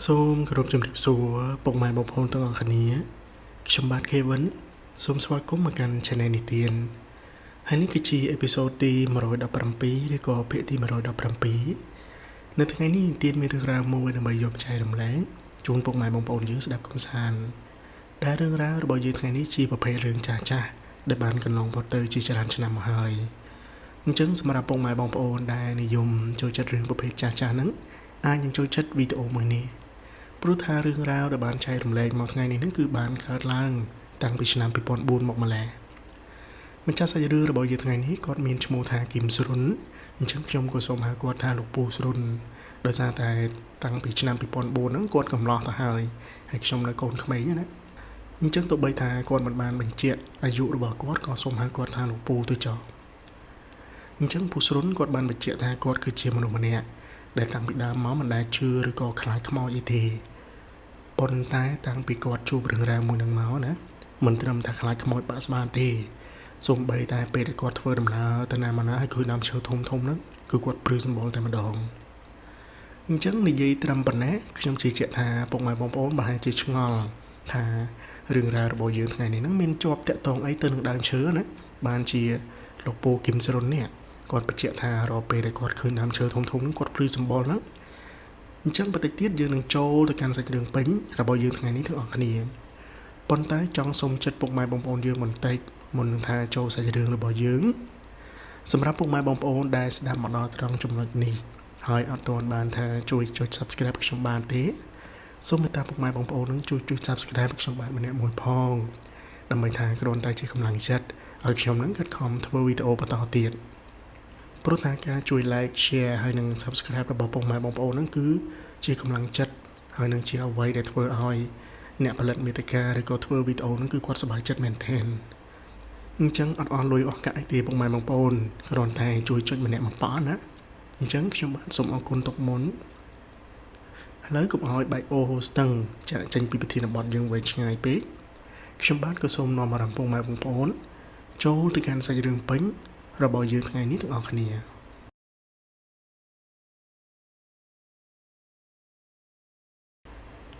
សូមគោរពជំរាបសួរពុកម៉ែបងប្អូនទាំងអស់គ្នាខ្ញុំបាទ Kevin សូមស្វាគមន៍មកកាន់ Channel នេះទៀតហើយនេះគឺជាអេពីសូតទី117ឬក៏ភាគទី117នៅថ្ងៃនេះទៀតមានរឿងរ៉ាវមួយដើម្បីយកចែករំលែកជូនពុកម៉ែបងប្អូនយើងស្ដាប់កំសាន្តដែលរឿងរ៉ាវរបស់យើងថ្ងៃនេះជាប្រភេទរឿងចាស់ៗដែលបានកន្លងផុតទៅជាច្រើនឆ្នាំមកហើយអញ្ចឹងសម្រាប់ពុកម៉ែបងប្អូនដែលនិយមចូលចិត្តរឿងប្រភេទចាស់ៗហ្នឹងអាចនឹងចូលចិត្តវីដេអូមួយនេះព្រោះថារឿងរ៉ាវដែលបានចែករំលែកមកថ្ងៃនេះហ្នឹងគឺបានកើតឡើងតាំងពីឆ្នាំ2004មកម្ល៉េះម្ចាស់សាច់រឿងរបស់យើងថ្ងៃនេះគាត់មានឈ្មោះថាគឹមស្រុនអញ្ចឹងខ្ញុំក៏សូមហៅគាត់ថាលោកពូស្រុនដោយសារតែតាំងពីឆ្នាំ2004ហ្នឹងគាត់កំឡោះទៅហើយខ្ញុំនៅកូនក្មេងណាអញ្ចឹងទោះបីថាគាត់មិនបានបញ្ជាក់អាយុរបស់គាត់ក៏សូមហៅគាត់ថាលោកពូទៅចោលអញ្ចឹងពូស្រុនគាត់បានបញ្ជាក់ថាគាត់គឺជាមនុស្សម្នាក់ដែលតាំងពីដើមមកមិនដែលជឿឬក៏ខ្លាចខ្មោចអីទេប៉ុន្តែតាំងពីគាត់ជួបរឿងរ៉ាវមួយនឹងមកណាមិនត្រឹមថាខ្លាចខ្មោចបាក់ស្បាទេសូម្បីតែពេលដែលគាត់ធ្វើដំណើរទៅណាមកណាហើយឃើញដើមឈើធំធំហ្នឹងគឺគាត់ព្រឺសម្បល់តែម្ដងអញ្ចឹងនិយាយត្រឹមប៉ុណ្ណេះខ្ញុំជឿជាក់ថាពុកម៉ែបងប្អូនប្រហែលជាឆ្ងល់ថារឿងរ៉ាវរបស់យើងថ្ងៃនេះហ្នឹងមានជាប់តាក់ទងអីទៅនឹងដើមឈើណាបានជាលោកពូគឹមស្រុននេះគាត់បញ្ជាក់ថារាល់ពេលដែលគាត់ឃើញដើមឈើធំធំហ្នឹងគាត់ព្រឺសម្បល់ហ្នឹងអញ្ចឹងបន្តិចទៀតយើងនឹងចូលទៅកាន់សាច់រឿងពេញរបស់យើងថ្ងៃនេះទាំងអស់គ្នាប៉ុន្តែចង់សូមចិត្តពុកម៉ែបងប្អូនយើងបន្តិចមុននឹងថាចូលសាច់រឿងរបស់យើងសម្រាប់ពុកម៉ែបងប្អូនដែលស្ដាប់មកដល់ត្រង់ចំណុចនេះហើយអត់ទាន់បានថាជួយចុច Subscribe ខ្ញុំបានទេសូមមេត្តាពុកម៉ែបងប្អូននឹងជួយ Subscribe ខ្ញុំបានម្នាក់មួយផងដើម្បីថាគ្រាន់តែជាកម្លាំងចិត្តឲ្យខ្ញុំនឹងខិតខំធ្វើវីដេអូបន្តទៀតព្រោះថាការជួយ like share ហើយនិង subscribe របស់ពុកម៉ែបងប្អូនហ្នឹងគឺជាកម្លាំងចិត្តហើយនឹងជាអ្វីដែលធ្វើឲ្យអ្នកផលិតមាតិកាឬក៏ធ្វើវីដេអូហ្នឹងគឺគាត់សប្បាយចិត្តមែនទែនអញ្ចឹងអត់អស់លុយអស់កាក់អីទេពុកម៉ែបងប្អូនគ្រាន់តែជួយចុចម្នាក់មួយប៉ោះណាអញ្ចឹងខ្ញុំបាទសូមអរគុណទុកមុនឥឡូវកុំឲ្យបែកអូហូស្ទឹងចាក់ចេញពីប្រធានបទយើងវែងឆ្ងាយពេកខ្ញុំបាទក៏សូមនាំអារម្មណ៍ពុកម៉ែបងប្អូនចូលទៅកាន់សាច់រឿងពេញរបស់យើងថ្ងៃនេះទាំងអស់គ្នា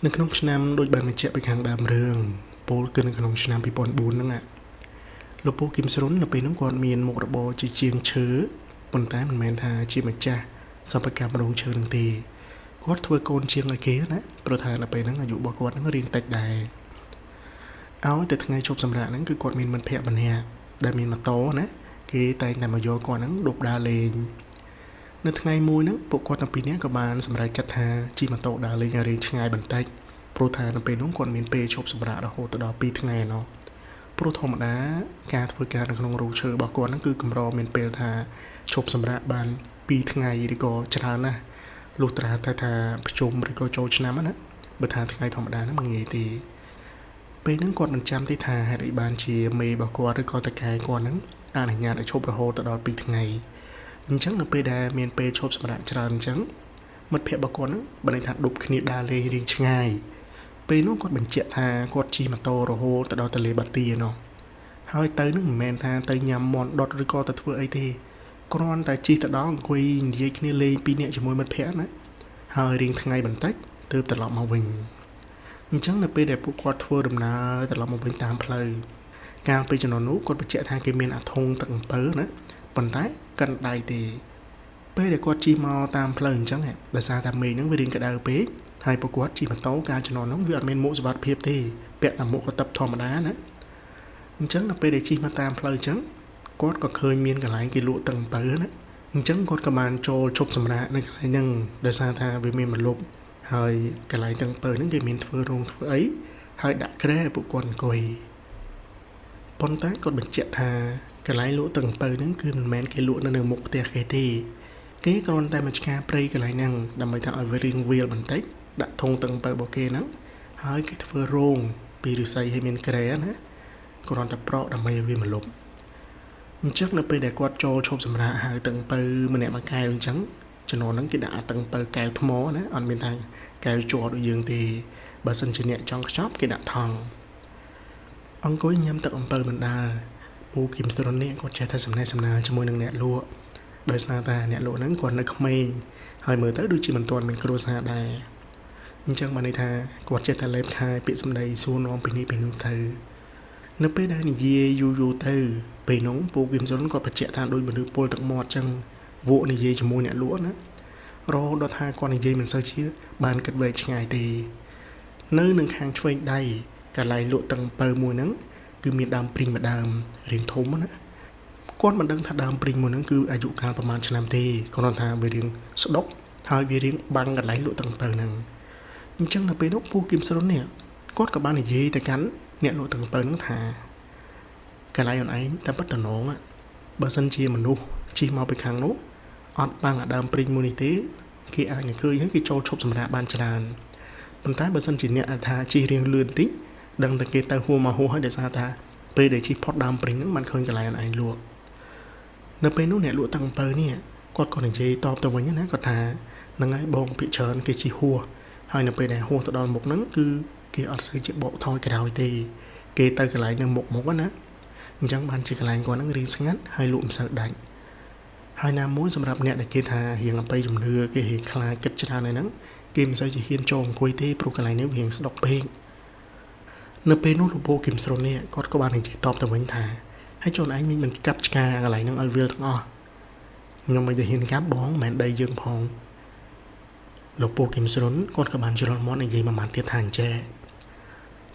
នៅក្នុងឆ្នាំដូចបានបញ្ជាក់ពីខាងដើមរឿងពោលគឺនៅក្នុងឆ្នាំ2004ហ្នឹងលោកពូគឹមស្រុននៅពេលហ្នឹងគាត់មានមុខរបរជាជាងឈើប៉ុន្តែមិនមែនថាជាម្ចាស់សិប្បកម្មរោងឈើនឹងទេគាត់ធ្វើកូនជាងឲ្យគេណាព្រោះថានៅពេលហ្នឹងអាយុរបស់គាត់ហ្នឹងរៀងតិចដែរឲ្យតែថ្ងៃជប់សម្រាប់ហ្នឹងគឺគាត់មានមិត្តភ័ក្តិម្នាក់ដែលមានម៉ូតូណាគេតែងតែមកយកគាត់ហ្នឹងដប់ដើរលេងនៅថ្ងៃមួយហ្នឹងពួកគាត់ទាំងពីរនាក់ក៏បានសម្រេចចិត្តថាជិះម៉ូតូដើរលេងឲ្យរៀងឆ្ងាយបន្តិចព្រោះថានៅពេលនោះគាត់មានពេលឈប់សម្រាករហូតដល់2ថ្ងៃណោះព្រោះធម្មតាការធ្វើការនៅក្នុងរោងឈើរបស់គាត់ហ្នឹងគឺកម្រមានពេលថាឈប់សម្រាកបាន2ថ្ងៃឬក៏ច្រើនណាស់លុះត្រាតែថាប្រជុំឬក៏ចូលឆ្នាំណាបើថាថ្ងៃធម្មតាហ្នឹងមិនងាយទេពេលហ្នឹងគាត់មិនចាំទេថាហេតុអីបានជាមេរបស់គាត់ឬក៏តកែគាត់ហ្នឹងអនុញ្ញាតឲ្យឈប់រហូតដល់2ថ្ងៃអញ្ចឹងនៅពេលដែលមានពេលឈប់សម្រាកច្រើនអញ្ចឹងមិត្តភ័ក្តិរបស់គាត់ហ្នឹងបានន័យថាដប់គ្នាដើរលេងរៀងឆ្ងាយពេលនោះគាត់បញ្ជាក់ថាគាត់ជិះម៉ូតូរហូតទៅដល់ទន្លេបាទីណោះហើយទៅនឹងមិនមែនថាទៅញ៉ាំមាន់ដុតឬក៏ទៅធ្វើអីទេគ្រាន់តែជិះទៅដល់អង្គុយនិយាយគ្នាលេងពីរនាក់ជាមួយមិត្តភ័ក្តិណាហើយរៀងថ្ងៃបន្តិចទើបត្រឡប់មកវិញអញ្ចឹងនៅពេលដែលពួកគាត់ធ្វើដំណើរត្រឡប់មកវិញតាមផ្លូវកាលពេលជំនាន់នោះគាត់បញ្ជាក់ថាគេមានអាធុងទឹកអំពៅណាប៉ុន្តែកាន់ដៃទេពេលដែលគាត់ជិះមកតាមផ្លូវអញ្ចឹងដោយសារតែមេឃហ្នឹងវារៀងក្តៅពេកហើយពួកគាត់ជិះម៉ូតូការជំនាន់ហ្នឹងវាអត់មានមួកសុវត្ថិភាពទេពាក់តែមួកកតឹបធម្មតាណាអញ្ចឹងនៅពេលដែលជិះមកតាមផ្លូវអញ្ចឹងគាត់ក៏ឃើញមានកន្លែងគេលក់ទឹកអំពៅណាអញ្ចឹងគាត់ក៏បានចូលជប់សម្រាកនៅកន្លែងហ្នឹងដោយសារថាវាមានម្លប់ហើយកន្លែងទឹកអំពៅហ្នឹងគេមានធ្វើរោងធ្វើអីហើយដាក់គ្រែឲ្យពួកគាត់អង្គុយប៉ុន្តែគាត់បញ្ជាក់ថាកន្លែងលក់ទឹកអំពៅហ្នឹងគឺមិនមែនគេលក់នៅមុខផ្ទះគេទេគេគ្រាន់តែមកឆ្ការព្រៃកន្លែងហ្នឹងដើម្បីថាឲ្យវារៀងវាលបន្តិចដាក់ធុងទឹកអំពៅរបស់គេហ្នឹងហើយគេធ្វើរោងពីឫស្សីឲ្យមានគ្រែណាគ្រាន់តែប្រក់ដើម្បីឲ្យវាម្លប់អញ្ចឹងនៅពេលដែលគាត់ចូលឈប់សម្រាកហើយទឹកអំពៅម្នាក់មួយកែវអញ្ចឹងចំនួនហ្នឹងគេដាក់ទឹកអំពៅកែវថ្មណាអត់មានថាកែវជ័រដូចយើងទេបើសិនជាអ្នកចង់ខ្ចប់គេដាក់ថង់អង្គុយញ៉ាំទឹកអំពៅបណ្ដាពូគឹមស្រុននេះគាត់ចេះតែសំណេះសំណាលជាមួយនឹងអ្នកលក់ដោយសារតែអ្នកលក់ហ្នឹងគាត់នៅក្មេងហើយមើលទៅដូចជាមិនទាន់មានគ្រួសារដែរអ ចឹងបានន័យថាគាត់ចេះតែលេបខាយពាក្យសម្ដីសួរនាំពីនេះពីនោះទៅនៅពេលដែលនិយាយយូរទៅពេលនោះពូគឹមសុនគាត់បញ្ជាក់ថាដូចមនុស្សពលទឹកមាត់ចឹងវក់និយាយជាមួយអ្នកលក់ណារហូតដល់ថាគាត់និយាយមិនសូវជាបានគិតវែងឆ្ងាយទេនៅនឹងខាងឆ្វេងដៃកន្លែងលក់តឹងពៅមួយហ្នឹងគឺមានដើមព្រីងមួយដើមរាងធំណាគាត់មិនដឹងថាដើមព្រីងមួយហ្នឹងគឺអាយុកាលប្រហែលឆ្នាំទេគាត់ថាវារាងស្ដុកហើយវារាងបាំងកន្លែងលក់តឹងពៅហ្នឹងអញ្ចឹងនៅពេលនោះពូគឹមសុននេះគាត់ក៏បាននិយាយទៅកាន់អ្នកលក់តឹងពៅហ្នឹងថាកន្លែងអូនឯងតែប៉ុតតំណងបើសិនជាមនុស្សជិះមកពីខាងនោះអត់បាំងអាដើមព្រីងមួយនេះទេគេអាចនឹងឃើញហើយគេចូលឈប់សម្រាកបានច្រើនប៉ុន្តែបើសិនជាអ្នកថាជិះរៀងលឿនតិចដឹងតែគេទៅហួរមកហួរហើយដោយសារថាពេលដែលជិះផុតដើមព្រីងហ្នឹងបានឃើញកន្លែងអូនឯងលក់នៅពេលនោះអ្នកលក់តឹងពៅនេះគាត់ក៏និយាយតបទៅវិញណាគាត់ថាហ្នឹងហើយបងភិកច្រើនគេជិះហួរហើយនៅពេលដែលហួរទៅដល់មុខហ្នឹងគឺគេអត់ស្គាល់ជាបកថយក្រោយទេគេទៅកន្លែងនៅមុខណាអញ្ចឹងបានជាកន្លែងគាត់ហ្នឹងរៀងស្ងាត់ហើយលក់មិនសូវដាច់ហើយណាមួយសម្រាប់អ្នកដែលគេថារៀងអំពៃជំនឿគេរៀងខ្លាចគិតច្រើនហើយហ្នឹងគេមិនសូវជាហ៊ានចូលអង្គុយទេព្រោះកន្លែងនេះរៀងស្ដុកពេកនៅពេលនោះលោកពូគឹមសុននេះគាត់ក៏បាននិយាយតបទៅវិញថាហើយចូលឯងមិនកាប់ឆ្កាកន្លែងហ្នឹងឲ្យវាលទាំងអស់ខ្ញុំមិនได้ហ៊ានកាប់បងមិនដីយើងផងលោកពូគឹមសុនគាត់ក៏បានជ្រុលមាត់និយាយមួយម៉ាត់ទៀតថាអញ្ចេះ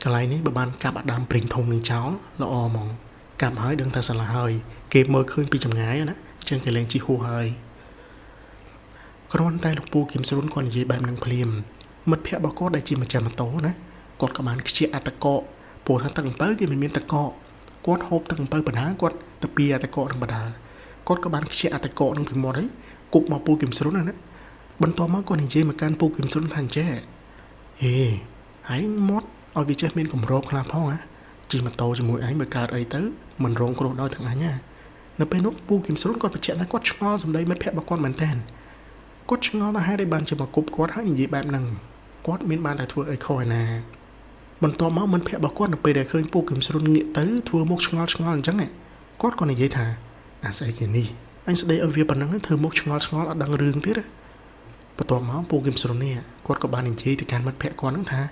កន្លែងនេះបើបានកាប់អាដើមព្រីងធំនឹងចោលល្អហ្មងកាប់ហើយដឹងថាស្លាប់ហើយគេមើលឃើញពីចម្ងាយណាចឹងគេលែងជីហួរហើយគ្រាន់តែលោកពូគឹមសុនគាត់និយាយបែបហ្នឹងភ្លាមមិត្តភ័ក្តិរបស់គាត់ដែលជាម្ចាស់ម៉ូតូណាគាត់ក៏បានខ្ជិះអត្តកកព្រោះថាទឹកអំពៅគេមិនមានតកកគាត់ហូបទឹកអំពៅបណ្ដាគាត់ទៅពីអត្តកកនឹងបណ្ដាគាត់ក៏បានខ្ជិះអត្តកកនឹងពីមាត់ហើយគប់មកពូគឹមសុនណាបន្ទាប់មកគាត់និយាយមកកាន់ពូគឹមសុនថាអញ្ចេះហេហើយមាត់ឲ្យវាចេះមានកម្របខ្លះផងណាជិះម៉ូតូជាមួយឯងបើកើតអីទៅមិនរងគ្រោះដោយទាំងអញណានៅពេលនោះពូគឹមសុនគាត់បញ្ជាក់ថាគាត់ឆ្ងល់សម្ដីមិត្តភ័ក្តិរបស់គាត់មែនតើគាត់ឆ្ងល់ថាហេតុអីបានជាមកគប់គាត់ហើយនិយាយបែបហ្នឹងគាត់មានបានតែធ្វើអីខុសឯណាបន្ទាប់មកមិត្តភ័ក្តិរបស់គាត់នៅពេលដែលឃើញពូគឹមសុនងាកទៅធ្វើមុខឆ្ងល់អញ្ចឹងគាត់ក៏និយាយថាអាស្អីគេនេះអញស្ដីឲ្យវាប៉ុណ្ណឹងធ្វើមុខឆ្ងល់អត់ដឹងរឿងទៀតបន្ទាប់មកពូគឹមសុននេះគាត់ក៏បាននិយាយទៅកាន់មិត្តភ័ក្តិគាត់ហ្នឹងថា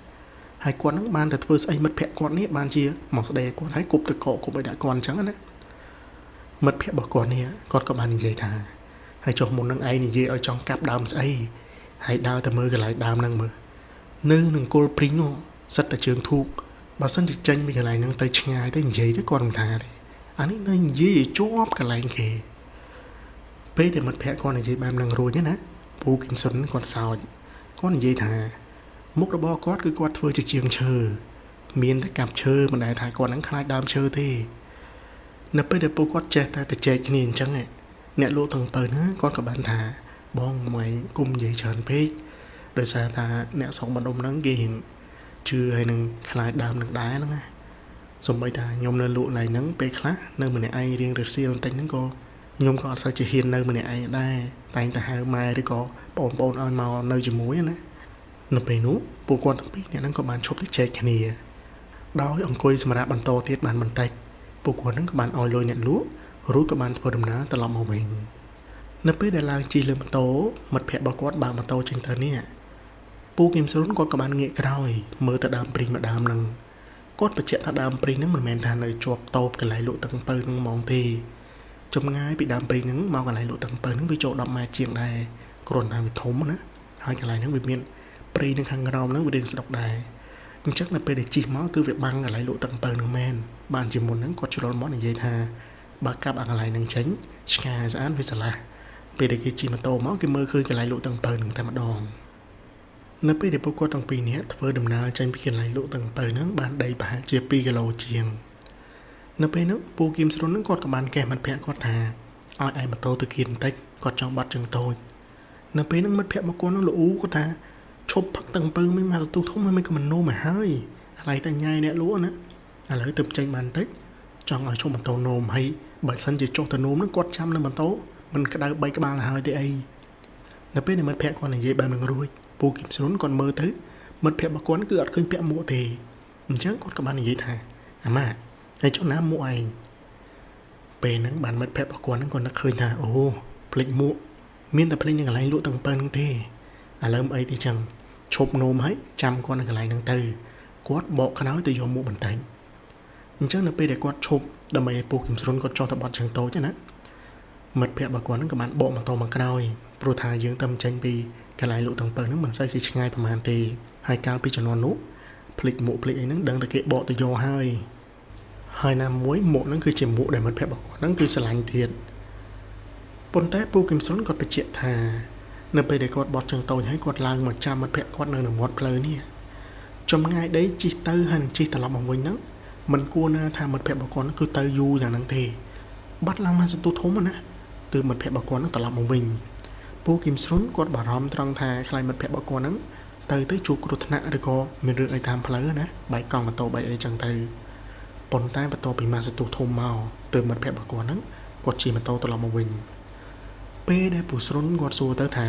ហើយគាត់ហ្នឹងបានតែធ្វើស្អីមិត្តភ័ក្តិគាត់នេះបានជាមកស្ដីឲ្យគាត់ហើយគប់ទៅកកគប់ឲ្យដាក់គាត់អញ្ចឹងណាមិត្តភ័ក្តិរបស់គាត់នេះគាត់ក៏បាននិយាយថាហើយចុះមុននឹងឯងនិយាយឲ្យចង់កាប់ដើមស្អីហើយដើរទៅមើលកន្លែងដើមហ្នឹងមើលនៅនឹងគល់ព្រីងនោះសិតតែជើងធូបបើសិនជាចេញពីកន្លែងហ្នឹងទៅឆ្ងាយទៅនិយាយទៅគាត់មិនថាទេអានេះនៅនិយាយឲ្យជាប់កន្លែងគេពេលដែលមិត្តភ័ក្តិគាត់និយាយបែបហ្នឹងរួចណាពូគឹមសុនគាត់សើចគាត់និយាយថាមុខរបរគាត់គឺគាត់ធ្វើជាជាងឈើមានតែកាប់ឈើមិនដែលថាគាត់ហ្នឹងខ្លាចដើមឈើទេនៅពេលដែលពូគាត់ចេះតែទៅចែកគ្នាអញ្ចឹងអ្នកលក់ទាំងពៅណាគាត់ក៏បានថាបងមកគុំនិយាយច្រើនពេកដោយសារថាអ្នកស្រុកបណ្ដុំហ្នឹងគេជឿហើយនឹងខ្លាចដើមនឹងដែរហ្នឹងណាសូម្បីតែខ្ញុំនៅលក់ឡើងហ្នឹងពេលខ្លះនៅម្នាក់ឯងរៀងរសៀលបន្តិចហ្នឹងក៏ខ្ញុំក៏អត់សូវជាហ៊ាននៅម្នាក់ឯងដែរតែងតែហៅម៉ែឬក៏បងប្អូនឲ្យមកនៅជាមួយណានៅពេលនោះពួកគាត់ទាំងពីរអ្នកហ្នឹងក៏បានឈប់ទៅចែកគ្នាដោយអង្គុយសម្រាប់បន្តទៀតបានបន្តិចពួកគាត់ហ្នឹងក៏បានឲ្យលុយអ្នកលក់រួចក៏បានធ្វើដំណើរត្រឡប់មកវិញនៅពេលដែលឡើងជិះលើម៉ូតូមិត្តភ័ក្តិរបស់គាត់បើកម៉ូតូចេញទៅនេះពូគឹមសុនគាត់ក៏បានងាកក្រោយមើលទៅដើមព្រីងម្ដងហ្នឹងគាត់បញ្ជាក់ថាដើមព្រីងហ្នឹងមិនមែនថានៅជាប់តូបកន្លែងលក់ទឹកអំពៅហ្នឹងហ្មងទេចម្ងាយពីដើមព្រីងហ្នឹងមកកន្លែងលក់ទឹកអំពៅហ្នឹងវាចូល10ម៉ែត្រជាងដែរគ្រាន់តែវាធំណាហើយកន្លែងហ្នឹងវាមានព្រីងនៅខាងក្រោមហ្នឹងវារៀងស្ដុកដែរអញ្ចឹងនៅពេលដែលជិះមកគឺវាបាំងកន្លែងលក់ទឹកអំពៅហ្នឹងមែនបានជាមុនហ្នឹងគាត់ជ្រុលមកនិយាយថាបើកាប់អាកន្លែងហ្នឹងចេញឆ្កាស្អាតវាស្រឡះពេលដែលគេជិះម៉ូតូមកគេមើលឃើញកន្លែងលក់ទឹកអំពៅហ្នឹងតែម្ដងនៅពេលដែលពួកគាត់ទាំងពីរនាក់ធ្វើដំណើរចេញពីកន្លែងលក់ទឹកអំពៅហ្នឹងបានដីប្រហែលជា2គីឡូជាងនៅពេលហ្នឹងពូគឹមសុនហ្នឹងគាត់ក៏បានកេះមិត្តភ័ក្តិគាត់ថាឲ្យឯម៉ូតូទៅគៀនបន្តិចគាត់ចង់បាត់ជើងតូចនៅពេលហ្នឹងមិត្តភ័ក្តិរបស់គាត់ហ្នឹងលោកអ៊ូគាត់ថាឈប់ផឹកទឹកអំពៅមិនមកសន្ទុះធំមិនក៏មិននោមមកហើយឥឡូវតែញ៉ាយអ្នកលក់ណាឥឡូវទៅចេញបានបន្តិចចង់ឲ្យឈប់ម៉ូតូនោមហើយបើសិនជាចុះទៅនោមហ្នឹងគាត់ចាំនៅម៉ូតូមិនក្តៅ3ក្បាលទៅហើយទេអីនៅពេលដែលមិត្តភ័ក្តិគាត់និយាយបែបហ្នឹងរួចពូគឹមសុនគាត់មើលទៅមិត្តភ័ក្តិរបស់គាត់គឺអត់ឃើញពាក់មួកទេអញ្ចឹងគាត់ក៏បាននិយាយថាអាម៉ាហើយចុះណាមួកឯងពេលហ្នឹងបានមិត្តភ័ក្តិរបស់គាត់ហ្នឹងគាត់នឹកឃើញថាអូភ្លេចមួកមានតែភ្លេចនឹងកន្លែងលក់ទាំងប៉ុណ្្នឹងទេឥឡូវអីទេចឹង ឈប់នោមហើយចាំគាត់នៅកន្លែងហ្នឹងទៅគាត់បកខ្នើយទៅយកមុខបន្តែងអញ្ចឹងនៅពេលដែលគាត់ឈប់ដើម្បីឲ្យពូគឹមស្រុនគាត់ចុះទៅបត់ជើងតូចណាមិត្តភក្តិរបស់គាត់ហ្នឹងក៏បានបកមកតមកក្រោយព្រោះថាយើងទៅចេញពីកន្លែងលក់ទាំងពៅហ្នឹងមិនសូវជាឆ្ងាយប្រហែលទេហើយកាលពីជំនាន់នោះភ្លេចមុខភ្លេចអីហ្នឹងដឹងតែគេបកទៅយកហើយណាមួយមុខហ្នឹងគឺជាមុខដែលមិត្តភក្តិរបស់គាត់ហ្នឹងគឺស្រឡាញ់ទៀតប៉ុន្តែពូគឹមស្រុនគាត់បញ្ជាក់ថានៅពេលដែលគាត់បត់ជើងតូចហើយគាត់ឡើងមកចាំមិត្តភក្តិគាត់នៅមាត់ផ្លូវនេះចម្ងាយដីជិះទៅហើយនឹងជិះត្រឡប់មកវិញហ្នឹងមិនគួរណាថាមិត្តភក្តិរបស់គាត់គឺទៅយូរយ៉ាងហ្នឹងទេបាត់ឡើងមកសន្ទុះធំណាទើបមិត្តភក្តិរបស់គាត់នឹងត្រឡប់មកវិញពូគឹមស្រុនគាត់បារម្ភត្រង់ថាខ្លាចមិត្តភក្តិរបស់គាត់ហ្នឹងទៅជួបគ្រោះថ្នាក់ឬក៏មានរឿងអីតាមផ្លូវណាបែកកង់ម៉ូតូបែកអីចឹងទៅប៉ុន្តែបន្ទាប់ពីមកសន្ទុះធំមកទើបមិត្តភក្តិរបស់គាត់ហ្នឹងគាត់ជិះម៉ូតូត្រឡប់មកវិញពេលដែលពូស្រុនគាត់សួរទៅថា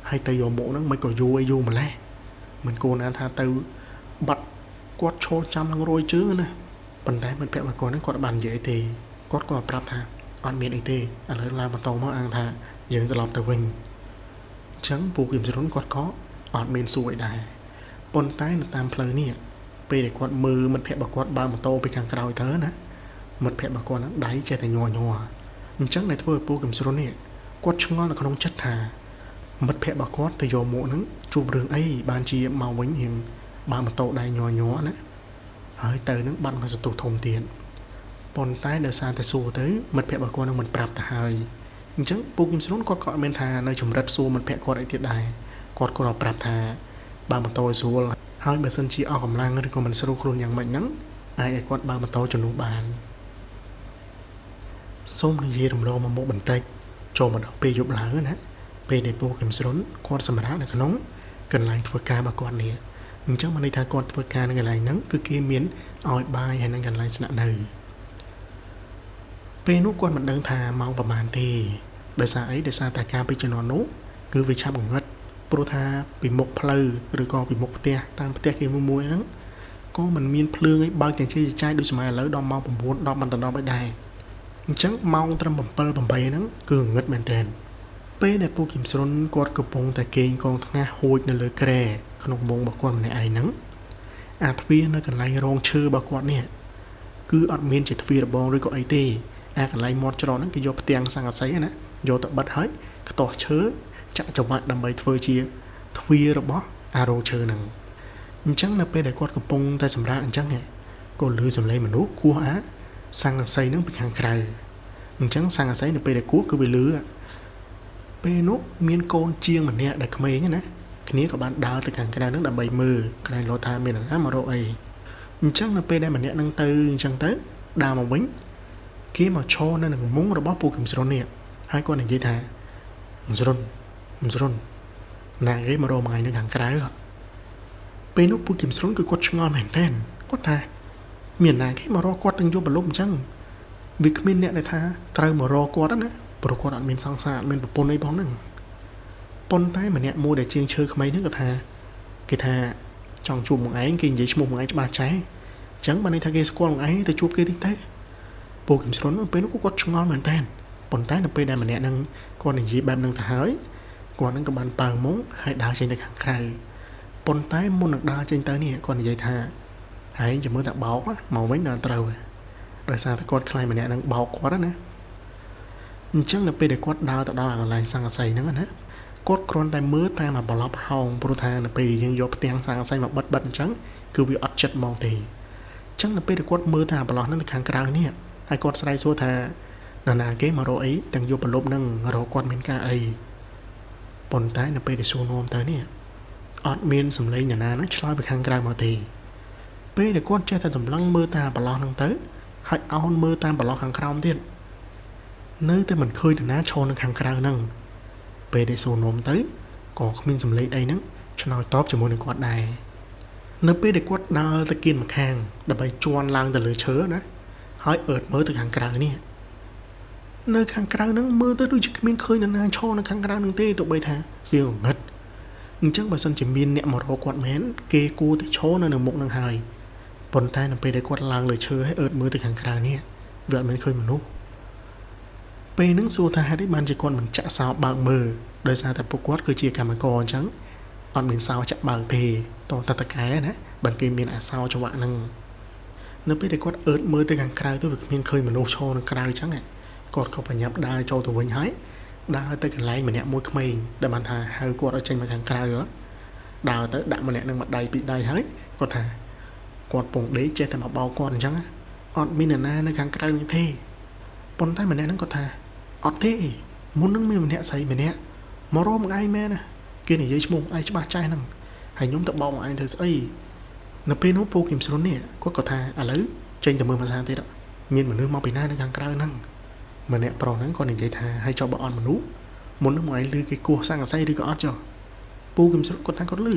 ហើយទៅយកមុខហ្នឹងមិនក៏យូរម្ល៉េះមិនគួរណាថាទៅបាត់គាត់ឈរចាំនឹងរយជើងណាប៉ុន្តែមិត្តភក្តិរបស់គាត់ហ្នឹងគាត់បាននិយាយទេគាត់ក៏ប្រាប់ថាអត់មានអីទេឥឡូវឡើងម៉ូតូមកអាងថាយើងត្រឡប់ទៅវិញអញ្ចឹងពូគឹមស្រុនគាត់ក៏អត់មានសួរអីដែរប៉ុន្តែនៅតាមផ្លូវនេះពេលដែលគាត់មើលមិត្តភក្តិរបស់គាត់បើម៉ូតូពីខាងក្រោយទៅណាមិត្តភក្តិរបស់គាត់ហ្នឹងដៃចេះតែញ័រអញ្ចឹងដែលធ្វើឲ្យពូគឹមស្រុននេះគាត់ឆ្ងល់នៅក្នុងចិត្តថាមិត្តភក្តិរបស់គាត់ទៅយកមុខហ្នឹងជួបរឿងអីបានជាមកវិញហៀងបើម៉ូតូដៃញ័រណាហើយទៅនឹងបាត់មកសន្ទុះធំទៀតប៉ុន្តែដោយសារតែសួរទៅមិត្តភក្តិរបស់គាត់នឹងមិនប្រាប់ទៅហើយអញ្ចឹងពូគឹមស្រុនគាត់ក៏អត់មានថានៅចម្រិតសួរមិត្តភក្តិគាត់អីទៀតដែរគាត់ក៏ប្រាប់ថាបើម៉ូតូឲ្យស្រួលហើយបើសិនជាអស់កម្លាំងឬក៏មិនស្រួលខ្លួនយ៉ាងម៉េចហ្នឹងអាចឲ្យគាត់បើម៉ូតូជំនួសបានសូមនិយាយរំលងមកមុខបន្តិចចូលមកដល់ពេលយប់ឡើងណាពេលដែលពូគឹមស្រុនគាត់សម្រាប់នៅក្នុងកន្លែងធ្វើការរបស់គាត់នេះអញ្ចឹងមកន័យថាគាត់ធ្វើការនៅកន្លែងហ្នឹងគឺគេមានឲ្យបាយហើយនឹងកន្លែងស្នាក់នៅពេលនោះគាត់មិនដឹងថាម៉ោងប្រហែលទេដោយសារអីដោយសារតែការពីជំនាន់នោះគឺវាឆាប់ងងឹតព្រោះថាពីមុខផ្លូវឬក៏ពីមុខផ្ទះតាមផ្ទះគេមួយហ្នឹងក៏មិនមានភ្លើងឲ្យបើកទាំងជាចាយដូចសម័យឥឡូវដល់ម៉ោង9 10បានដល់ឲ្យដែរអញ្ចឹងម៉ោងត្រឹម7 8ហ្នឹងគឺងងឹតមែនតើពេលដែលពូគឹមស្រុនគាត់កំពុងតែគេងកងថ្ងាសហួចនៅលើគ្រែក្នុងវងរបស់គាត់ម្នាក់ឯងហ្នឹងអាទ្វារនៅកន្លែងរងឈើរបស់គាត់នេះគឺអត់មានជាទ្វាររបងឬក៏អីទេអាកន្លែងមាត់ច្រកហ្នឹងគេយកផ្ទាំងស័ង្កសីណាយកទៅបិទហើយខ្ទាស់ឈើចាក់ចង្វាក់ដើម្បីធ្វើជាទ្វាររបស់អារោងឈើហ្នឹងអញ្ចឹងនៅពេលដែលគាត់កំពុងតែសម្រាកអញ្ចឹងក៏ឮសំឡេងមនុស្សគោះអាស័ង្កសីហ្នឹងពីខាងក្រៅអញ្ចឹងស័ង្កសីនៅពេលដែលគោះគឺវាលឺពេលនោះមានកូនជាងម្នាក់ដែលក្មេងណាគ្នាក៏បានដើរទៅខាងក្រៅហ្នឹងដើម្បីមើលក្រែងលោថាមានណាមករកអីអញ្ចឹងនៅពេលដែលម្នាក់ហ្នឹងទៅអញ្ចឹងទៅដើរមកវិញគេមកឈរនៅនឹងមុងរបស់ពូគឹមស្រុននេះហើយគាត់និយាយថាស្រុនណាគេមករកមួយថ្ងៃនៅខាងក្រៅពេលនោះពូគឹមស្រុនគឺគាត់ឆ្ងល់មែនតើគាត់ថាមានណាគេមករកគាត់ទាំងយប់បលប់អញ្ចឹងវាគ្មានអ្នកដែលថាត្រូវមករកគាត់ណាព្រោះគាត់អត់មានសង្សារអត់មានប្រពន្ធអីផងហ្នឹងប៉ុន្តែម្នាក់មួយដែលជាងឈើក្មេងហ្នឹងក៏ថាគេថាចង់ជួបមកឯងគេនិយាយឈ្មោះមកឯងច្បាស់ចែអញ្ចឹងបានន័យថាគេស្គាល់មកឯងទៅជួបគេតិចទៅពូគឹមស្រុនពេលនោះគាត់ឆ្ងល់មែនតើប៉ុន្តែនៅពេលដែលម្នាក់ហ្នឹងគាត់និយាយបែបហ្នឹងទៅហើយគាត់ហ្នឹងក៏បានបើមុងហើយដើរចេញទៅខាងក្រៅប៉ុន្តែមុននឹងដើរចេញទៅនេះគាត់និយាយថាហើយចាំមើលតែបោកមកវិញដល់ត្រូវដោយសារតែគាត់ខ្លាចម្នាក់ហ្នឹងបោកគាត់ណាអញ្ចឹងនៅពេលដែលគាត់ដើរទៅដល់កន្លែងសង្កសីហ្នឹងណាគាត់គ្រាន់តែមើលតាមអាប្លុកហោងព្រោះថានៅពេលយើងយកផ្ទាំងសង្កសីមកបិទអញ្ចឹងគឺវាអត់ចិត្តហ្មងទេអញ្ចឹងនៅពេលដែលគាត់មើលតាមអាប្លុកហ្នឹងទៅខាងក្រៅនេះហើយគាត់ស្រែកសួរថាណាគេមករកអីទាំងយកប្រលប់ហ្នឹងរកគាត់មានការអីប៉ុន្តែនៅពេលដែលសួរនោមទៅនេះអត់មានសម្លេងណាណាឆ្លើយពីខាងក្រៅមកទេពេលដែលគាត់ចេះតែតម្លឹងមើលតាមប្រឡោះហ្នឹងទៅហើយអោនមើលតាមប្រឡោះខាងក្រោមទៀតនៅតែមិនឃើញនរណាឈរនៅខាងក្រៅហ្នឹងពេលដែលសួរនោមទៅក៏គ្មានសម្លេងអីហ្នឹងឆ្លើយតបជាមួយនឹងគាត់ដែរនៅពេលដែលគាត់ដើរទៅគៀនម្ខាងដើម្បីជន់ឡើងទៅលើឈើណាហើយអើតមើលទៅខាងក្រៅនេះនៅខាងក្រៅហ្នឹងមើលទៅដូចជាគ្មានឃើញនរណាឈរនៅខាងក្រៅហ្នឹងទេទោះបីថាវាងងឹតអញ្ចឹងបើសិនជាមានអ្នកមករកគាត់មែនគេគួរតែឈរនៅមុខហ្នឹងហើយប៉ុន្តែនៅពេលដែលគាត់ឡើងលើឈើហើយអើតមើលទៅខាងក្រៅនេះវាអត់មានឃើញមនុស្សពេលហ្នឹងសួរថាហេតុអីបានជាគាត់មិនចាក់សោបើកមើលដោយសារតែពួកគាត់គឺជាកម្មករអញ្ចឹង អត់មានសោចាក់បើកទេតតតកែណាបើគេមានអាសោចង្វាក់ហ្នឹងនៅពេលដែលគាត់អឺតមើលទៅខាងក្រៅទៅវាគ្មានឃើញមនុស្សឈរនៅក្រៅអញ្ចឹងគាត់ក៏បញ្ញាប់ដើរចូលទៅវិញហើយដើរទៅកន្លែងម្នាក់មួយក្មេងដែលបានថាហៅគាត់ឲ្យចេញមកខាងក្រៅដើរទៅដាក់ម្នាក់នឹងមកដៃពីដៃហើយគាត់ថាគាត់ពងដេកចេះតែមកបោកគាត់អញ្ចឹងអត់មានអ្នកណានៅខាងក្រៅនេះទេប៉ុន្តែម្នាក់ហ្នឹងគាត់ថាអត់ទេមុននឹងមានម្នាក់ស្រីម្នាក់មករកមកឯងមែនណាគេនិយាយឈ្មោះឯងច្បាស់ចាស់ហ្នឹងហើយខ្ញុំទៅបោកមកឯងធ្វើស្អីនៅពេលនោះពូគឹមស្រុននេះគាត់ក៏ថាឥឡូវចេញទៅមើលភាសាទៀតមានមនុស្សមកពីណានៅខាងក្រៅហ្នឹងម្នាក់ប្រុសហ្នឹងគាត់និយាយថាឲ្យចុះបើអត់មនុស្សមុននឹងមកឯងលឺគេគោះសង្កសីឬក៏អត់ចុះពូគឹមស្រុនគាត់ថាគាត់លឺ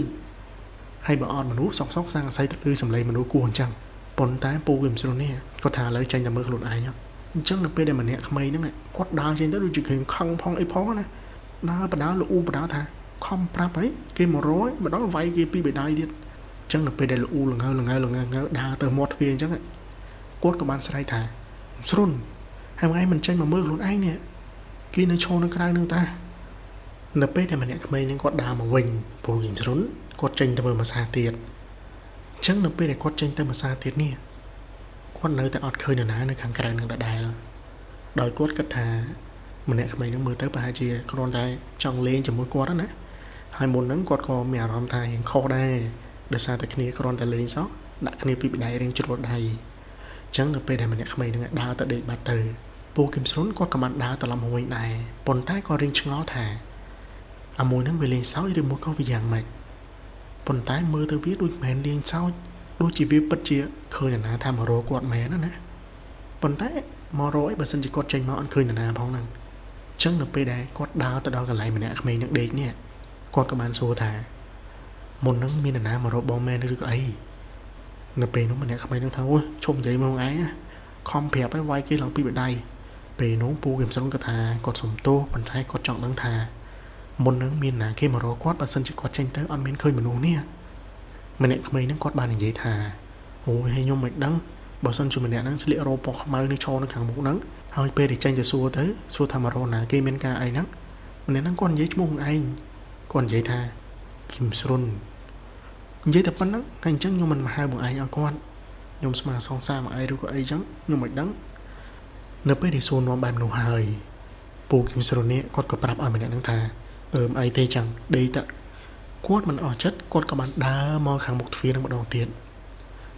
ហើយបើអត់មនុស្សសក់សង្កសីទៅលឺសំឡេងមនុស្សគោះអញ្ចឹងប៉ុន្តែពូគឹមស្រុននេះគាត់ថាឥឡូវចេញទៅមើលខ្លួនឯងអញ្ចឹងនៅពេលដែលម្នាក់ក្មេងហ្នឹងគាត់ដើរចេញទៅដូចជាឃើញខឹងផងអីផងណាដើរបដាលូបដាថាខំប្រាប់ហើយគេ100ម្ដងវាយគេពីបេដៃទៀតអញ្ចឹងនៅពេលដែលលូលងើដើរទៅមាត់ទ្វារអញ្ចឹងគាត់ក៏បានស្រែកថាស្រុនហើយថ្ងៃមិនចេញមកមើលខ្លួនឯងនេះគេនៅឈរនៅក្រៅនឹងតានៅពេលដែលម្នាក់ក្មេងហ្នឹងគាត់ដើរមកវិញពូគឹមស្រុនគាត់ចេញទៅមើលភាសាទៀតអញ្ចឹងនៅពេលដែលគាត់ចេញទៅភាសាទៀតនេះគាត់នៅតែអត់ឃើញនរណានៅខាងក្រៅនឹងដដែលដោយគាត់គិតថាម្នាក់ក្មេងហ្នឹងមើលទៅប្រហែលជាគ្រាន់តែចង់លេងជាមួយគាត់ណាហើយមុនហ្នឹងគាត់ក៏មានអារម្មណ៍ថារៀងខុសដែរដោយសារតែគ្នាគ្រាន់តែលេងសោះដាក់គ្នាពីបដៃរៀងជ្រុលដៃអញ្ចឹងនៅពេលដែលម្នាក់ក្មេងហ្នឹងដើរទៅដេកបាត់ទៅពូគឹមស្រុនគាត់ក៏បានដើរត្រឡប់មកវិញដែរប៉ុន្តែក៏រៀងឆ្ងល់ថាអាមួយហ្នឹងវាលេងសើចឬមួយក៏វាយ៉ាងម៉េចប៉ុន្តែមើលទៅវាដូចមិនមែនលេងសើចដូចជាវាពិតជាឃើញនរណាថាមករកគាត់មែនណាប៉ុន្តែមករកអីបើសិនជាគាត់ចេញមកអត់ឃើញនរណាផងហ្នឹងអញ្ចឹងនៅពេលដែលគាត់ដើរទៅដល់កន្លែងម្នាក់ក្មេងនឹងដេកនេះគាត់ក៏បានសួរថាមុនហ្នឹងមាននរណាមករកបងមែនឬក៏អីនៅពេលនោះម្នាក់ក្មេងនឹងថាអូឈប់និយាយមកឯងខំប្រាប់ឲ្យវាយគេឡើងពីបដៃពេលនោះពូគឹមស្រុនក៏ថាគាត់សុំទោសប៉ុន្តែគាត់ចង់ដឹងថាមុនហ្នឹងមានណាគេមករកគាត់បើសិនជាគាត់ចេញទៅអត់មានឃើញមនុស្សនេះម្នាក់ក្មេងហ្នឹងគាត់បាននិយាយថាអូយខ្ញុំមិនដឹងបើសិនជាម្នាក់ហ្នឹងស្លៀករ៉ូបពណ៌ខ្មៅនេះឈរនៅខាងមុខហ្នឹងហើយពេលដែលចេញទៅសួរថាមករកណាគេមានការអីហ្នឹងម្នាក់ហ្នឹងគាត់និយាយឈ្មោះឯងគាត់និយាយថាគឹមស្រុននិយាយតែប៉ុណ្្នឹងហើយអញ្ចឹងខ្ញុំមិនមកហៅបងឯងឲ្យគាត់ខ្ញុំស្មានសងសារមកឯងឬក៏អីអញ្ចឹងខ្ញុំមិនដឹងនៅពេលដែលសួរនាំបែបនោះហើយពូគឹមស្រុននេះគាត់ក៏ប្រាប់ឲ្យម្នាក់ហ្នឹងថាអីទេចឹងដេកទៅគាត់មិនអស់ចិត្តគាត់ក៏បានដើរមកខាងមុខទ្វារនឹងម្ដងទៀត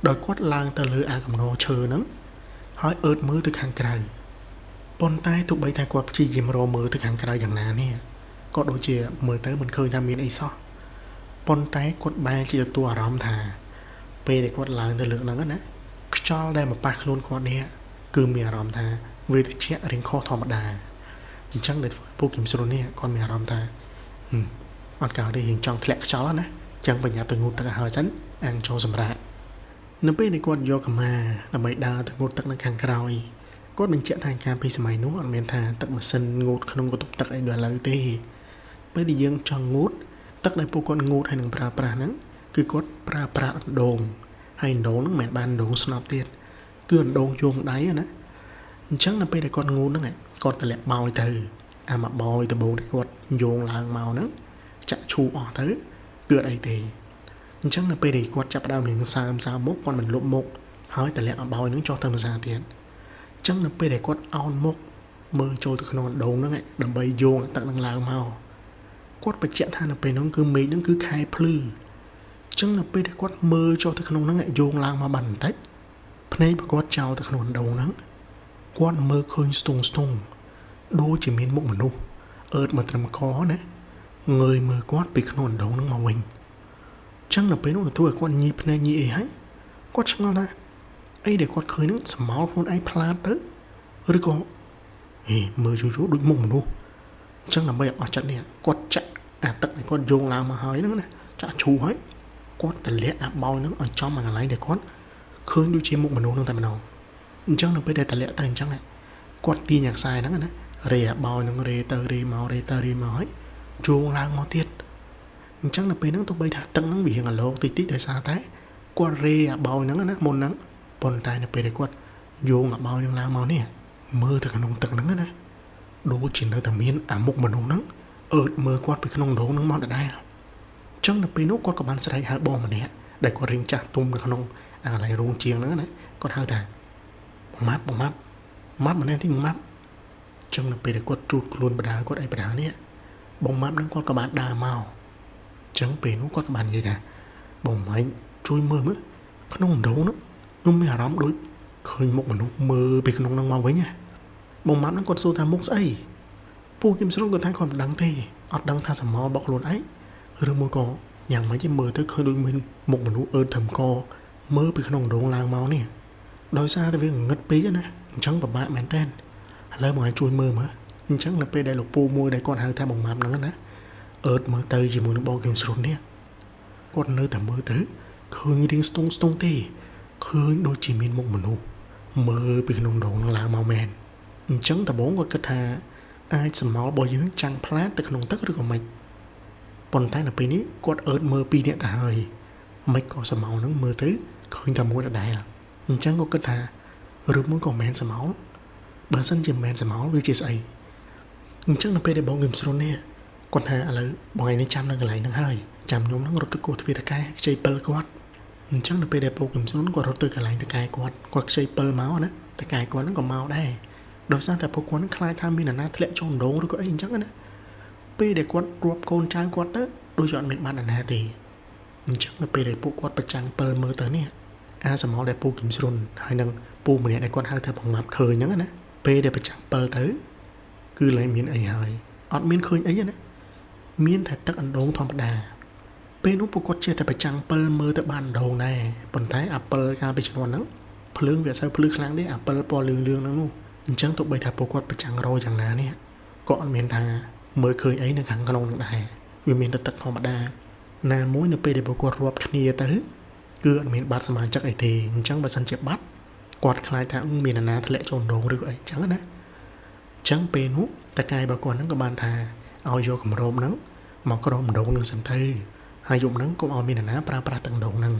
ដោយគាត់ឡើងទៅលើអាកំណោឈើហ្នឹងហើយអឺតមើលទៅខាងក្រៅប៉ុន្តែទោះបីថាគាត់ព្យាយាមរកមើលទៅខាងក្រៅយ៉ាងណានេះក៏ដូចជាមើលទៅមិនឃើញថាមានអីសោះប៉ុន្តែគាត់បែរជាទទួលអារម្មណ៍ថាពេលដែលគាត់ឡើងទៅលើហ្នឹងណាខ្យល់ដែលមកប៉ះខ្លួនគាត់នេះគឺមានអារម្មណ៍ថាវាត្រជាក់រៀងខុសធម្មតាអញ្ចឹងដែលធ្វើពូគឹមស្រុននេះគាត់មានអារម្មណ៍ថាអត់កៅទេរៀងចង់ធ្លាក់ខ្យល់ណាអញ្ចឹងបញ្ញាទៅងូតទឹកឲ្យហើយសិនអាំងចូលសម្រាប់នៅពេលដែលគាត់យកកម្មាដើម្បីដើរទៅងូតទឹកនៅខាងក្រោយគាត់បញ្ជាក់ថាការពីសម័យនោះអត់មានថាទឹកម៉ាស៊ីនងូតក្នុងកន្ទប់ទឹកអីដូចឥឡូវទេពេលដែលយើងចង់ងូតទឹកដែលពួកគាត់ងូតហើយនឹងប្រើប្រាស់ហ្នឹងគឺគាត់ប្រើប្រាស់អណ្ដូងហើយអណ្ដូងហ្នឹងមិនមែនបានអណ្ដូងស្នប់ទៀតគឺអណ្ដូងយោងដៃណាអញ្ចឹងនៅពេលដែលគាត់ងូតហ្នឹងគាត់តម្លាក់បោយទៅអាមកបោយដបូងដែលគាត់យោងឡើងមកហ្នឹងចាក់ឈូអស់ទៅគឺអត់អីទេអញ្ចឹងនៅពេលដែលគាត់ចាប់ដើមរៀងសើមមុខគាត់មិនលុបមុខហើយតម្លាក់អបោយហ្នឹងចុះទៅភាសាទៀតអញ្ចឹងនៅពេលដែលគាត់អោនមុខមើលចូលទៅក្នុងអណ្ដូងហ្នឹងដើម្បីយោងទឹកហ្នឹងឡើងមកគាត់បញ្ជាក់ថានៅពេលហ្នឹងគឺមេឃហ្នឹងគឺខែភ្លឺអញ្ចឹងនៅពេលដែលគាត់មើលចូលទៅក្នុងហ្នឹងយោងឡើងមកបានបន្តិចភ្នែកគាត់ចោលទៅក្នុងអណ្ដូងហ្នឹងគាត់មើលឃើញស្ទង់ដូចជាមានមុខមនុស្សអឺតមកត្រឹមកណាងើយមើលគាត់ពីក្នុងអណ្ដូងហ្នឹងមកវិញអញ្ចឹងនៅពេលនោះទទួលឲ្យគាត់ញីភ្នែកញីអីហើយគាត់ឆ្ងល់ថាអីដែលគាត់ឃើញហ្នឹងស្មោលខ្លួនឯងផ្លាតទៅឬក៏មើលយូរដូចមុខមនុស្សអញ្ចឹងដើម្បីឲ្យអស់ចិត្តនេះគាត់ចាក់អាទឹកដែលគាត់យោងឡើងមកហើយហ្នឹងណាចាក់ឈូហើយគាត់តម្លាក់អាបោយហ្នឹងឲ្យចំមកកន្លែងដែលគាត់ឃើញដូចជាមុខមនុស្សហ្នឹងតែម្ដងអញ្ចឹងនៅពេលដែលតម្លាក់ទៅអញ្ចឹងគាត់ទាញអាខ្សែហ្នឹងណារេអាបោយហ្នឹងរេទៅរេមកហើយយោងឡើងមកទៀតអញ្ចឹងនៅពេលហ្នឹងទោះបីថាទឹកហ្នឹងវារៀងអាឡោកតិចដោយសារតែគាត់រេអាបោយហ្នឹងណាមុនហ្នឹងប៉ុន្តែនៅពេលដែលគាត់យោងអាបោយហ្នឹងឡើងមកនេះមើលទៅក្នុងទឹកហ្នឹងណាដូចជានៅតែមានអាមុខមនុស្សហ្នឹងអឺតមើលគាត់ពីក្នុងដងហ្នឹងមកដដែល ចឹងនៅពេលនោះគាត់ក៏បានស្រែកហៅបងម្នាក់ដែលគាត់រៀងចាស់ទុំនៅក្នុងអាកន្លែងរោងជាងហ្នឹងណាគាត់ហៅថាបងម៉ាប់ម្នាក់ទីបងម៉ាប់ចឹងនៅពេលដែលគាត់ជួបខ្លួនបដាគាត់អីបដានេះបងម៉ាប់ហ្នឹងគាត់ក៏បានដើរមកចឹងពេលនោះគាត់ក៏បាននិយាយថាបងម៉េចជួយមើលមើលក្នុងដងនោះខ្ញុំមានអារម្មណ៍ដូចឃើញមុខមនុស្សមើលពីក្នុងហ្នឹងមកវិញណាបងម៉ាប់ហ្នឹងគាត់សួរថាមុខស្អីពូគឹមស្រុងគាត់ថាគាត់មិនដឹងទេអត់ដឹងថាសមោរបស់ខ្លួនឯងឬមួយក៏យ៉ាងម៉េចទេមើលទៅឃើញដូចមានមុខមនុស្សអឺតធំកមើលពីក្នុងដងឡើងមកនេះដោយសារតែវាងឹតពេកណាអញ្ចឹងពិបាកមែនតើឥឡូវមកឲ្យជួយមើលមើលអញ្ចឹងនៅពេលដែលលោកពូមួយដែលគាត់ហៅថាបងម៉ាប់ហ្នឹងណាអឺតមើលទៅជាមួយនឹងបងគឹមស្រុងនេះគាត់នៅតែមើលទៅឃើញរៀងស្ទង់ទេឃើញដូចជាមានមុខមនុស្សមើលពីក្នុងដងនឹងឡើងមកមែនអញ្ចឹងតបងគាត់គិតថាអាចសមោលរបស់យើងចាំងផ្លាតទៅក្នុងទឹកឬក៏មិនប៉ុន្តែនៅពេលនេះគាត់អឺតមើលពីរនាក់ទៅហើយមិនក៏សមោលនឹងមើលទៅឃើញតែមួយដដែលអញ្ចឹងគាត់គិតថាឬមួយក៏មិនសមោលបើសិនជាមិនសមោលវាជាស្អីអញ្ចឹងនៅពេលដែលបងគឹមស្រុននេះគាត់ថាឥឡូវបងឯងនេះចាំនៅកន្លែងហ្នឹងហើយចាំខ្ញុំហ្នឹងរត់ទៅគោះទ្វារតកែខ្ចីពិលគាត់អញ្ចឹងនៅពេលដែលពូគឹមស្រុនគាត់រត់ទៅកន្លែងតកែគាត់ខ្ចីពិលមកណាតកែគាត់ហ្នឹងក៏មកដែរដោយសារតែពួកគាត់នឹងខ្លាចថាមាននរណាធ្លាក់ចូលដងឬក៏អីអញ្ចឹងណាពេលដែលគាត់រាប់កូនចៅគាត់ទៅដូចជាអត់មានបាននរណាទេអញ្ចឹងនៅពេលដែលពួកគាត់ប្រចាំងពិលមើលទៅនេះអាសមោលដែលពូគឹមស្រុនហើយនឹងពូម្នាក់ដែលគាត់ហៅថាបងម៉ាប់ឃើញហ្នឹងណាពេលដែលប្រចាំងពិលទៅគឺលែងមានអីហើយអត់មានឃើញអីណាមានតែទឹកអណ្ដូងធម្មតាពេលនោះពួកគាត់ចេះតែប្រចាំងពិលមើលទៅបានអណ្ដូងដែរប៉ុន្តែអាពិលកាលពីជំនាន់ហ្នឹងភ្លើងវាអត់សូវភ្លឺខ្លាំងទេអាពិលពណ៌លឿងហ្នឹងនោះអញ្ចឹងទោះបីថាពួកគាត់ប្រចាំងរយយ៉ាងណានេះក៏អត់មានថាមើលឃើញអីនៅខាងក្នុងនឹងដែរវាមានតែទឹកធម្មតាណាមួយនៅពេលដែលពួកគាត់រាប់គ្នាទៅគឺអត់មានបាត់សមាជិកអីទេអញ្ចឹងបើសិនជាបាត់គាត់ខ្លាចថាមាននរណាធ្លាក់ចូលដងឬក៏អីអញ្ចឹងណាអញ្ចឹងពេលនោះតកែរបស់គាត់ហ្នឹងក៏បានថាឲ្យយកគម្របហ្នឹងមកក្រោមដងនឹងសិនទៅហើយយប់ហ្នឹងកុំឲ្យមាននរណាប្រើប្រាស់ទាំងដងហ្នឹង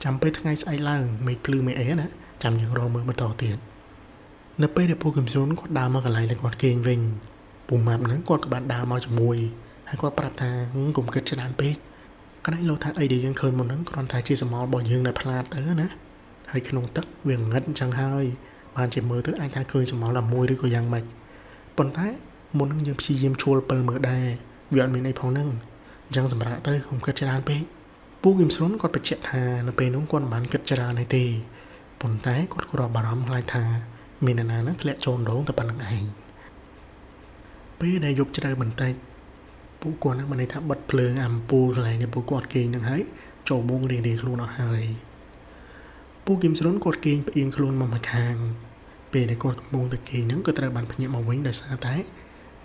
ចាំពេលថ្ងៃស្អែកឡើងមេឃភ្លឺមេអីណាចាំយើងរកមើលបន្តទៀតនៅពេលដែលពូគឹមស្រុនគាត់ដើរមកកន្លែងដែលគាត់គេងវិញពូម៉ាប់ហ្នឹងគាត់ក៏បានដើរមកជាមួយហើយគាត់ប្រាប់ថាកុំគិតច្រើនពេកកន្លែងលោកថាអីដែលយើងឃើញមុនហ្នឹងគ្រាន់តែជាសមោលរបស់យើងដែលផ្លាតទៅណាហើយក្នុងទឹកវាងឹតអញ្ចឹងហើយបានជាមើលទៅអាចថាឃើញសមោលតែមួយឬក៏យ៉ាងម៉េចប៉ុន្តែមុនហ្នឹងយើងព្យាយាមជួលពិលមើលដែរវាអត់មានអីផងហ្នឹងអញ្ចឹងសម្រាប់ទៅកុំគិតច្រើនពេកពូគឹមស្រុនគាត់បញ្ជាក់ថានៅពេលនោះគាត់មិនបានគិតច្រើនទេប៉ុន្តែគាត់ក៏បារម្ភខ្លាចថាមាននរណាធ្លាក់ចូលដងតែប៉ុណ្្នឹងឯងពេលដែលយប់ជ្រៅបន្តិចពួកគាត់នឹងបានថាបិទភ្លើងអាំពូលកន្លែងដែលពួកគាត់គេងនឹងហើយចូលមុងរៀងខ្លួនអស់ហើយពូគឹមស្រុនគាត់គេងផ្អៀងខ្លួនមកម្ខាងពេលដែលគាត់កំពុងតែគេងហ្នឹងក៏ត្រូវបានភ្ញាក់មកវិញដោយសារតែ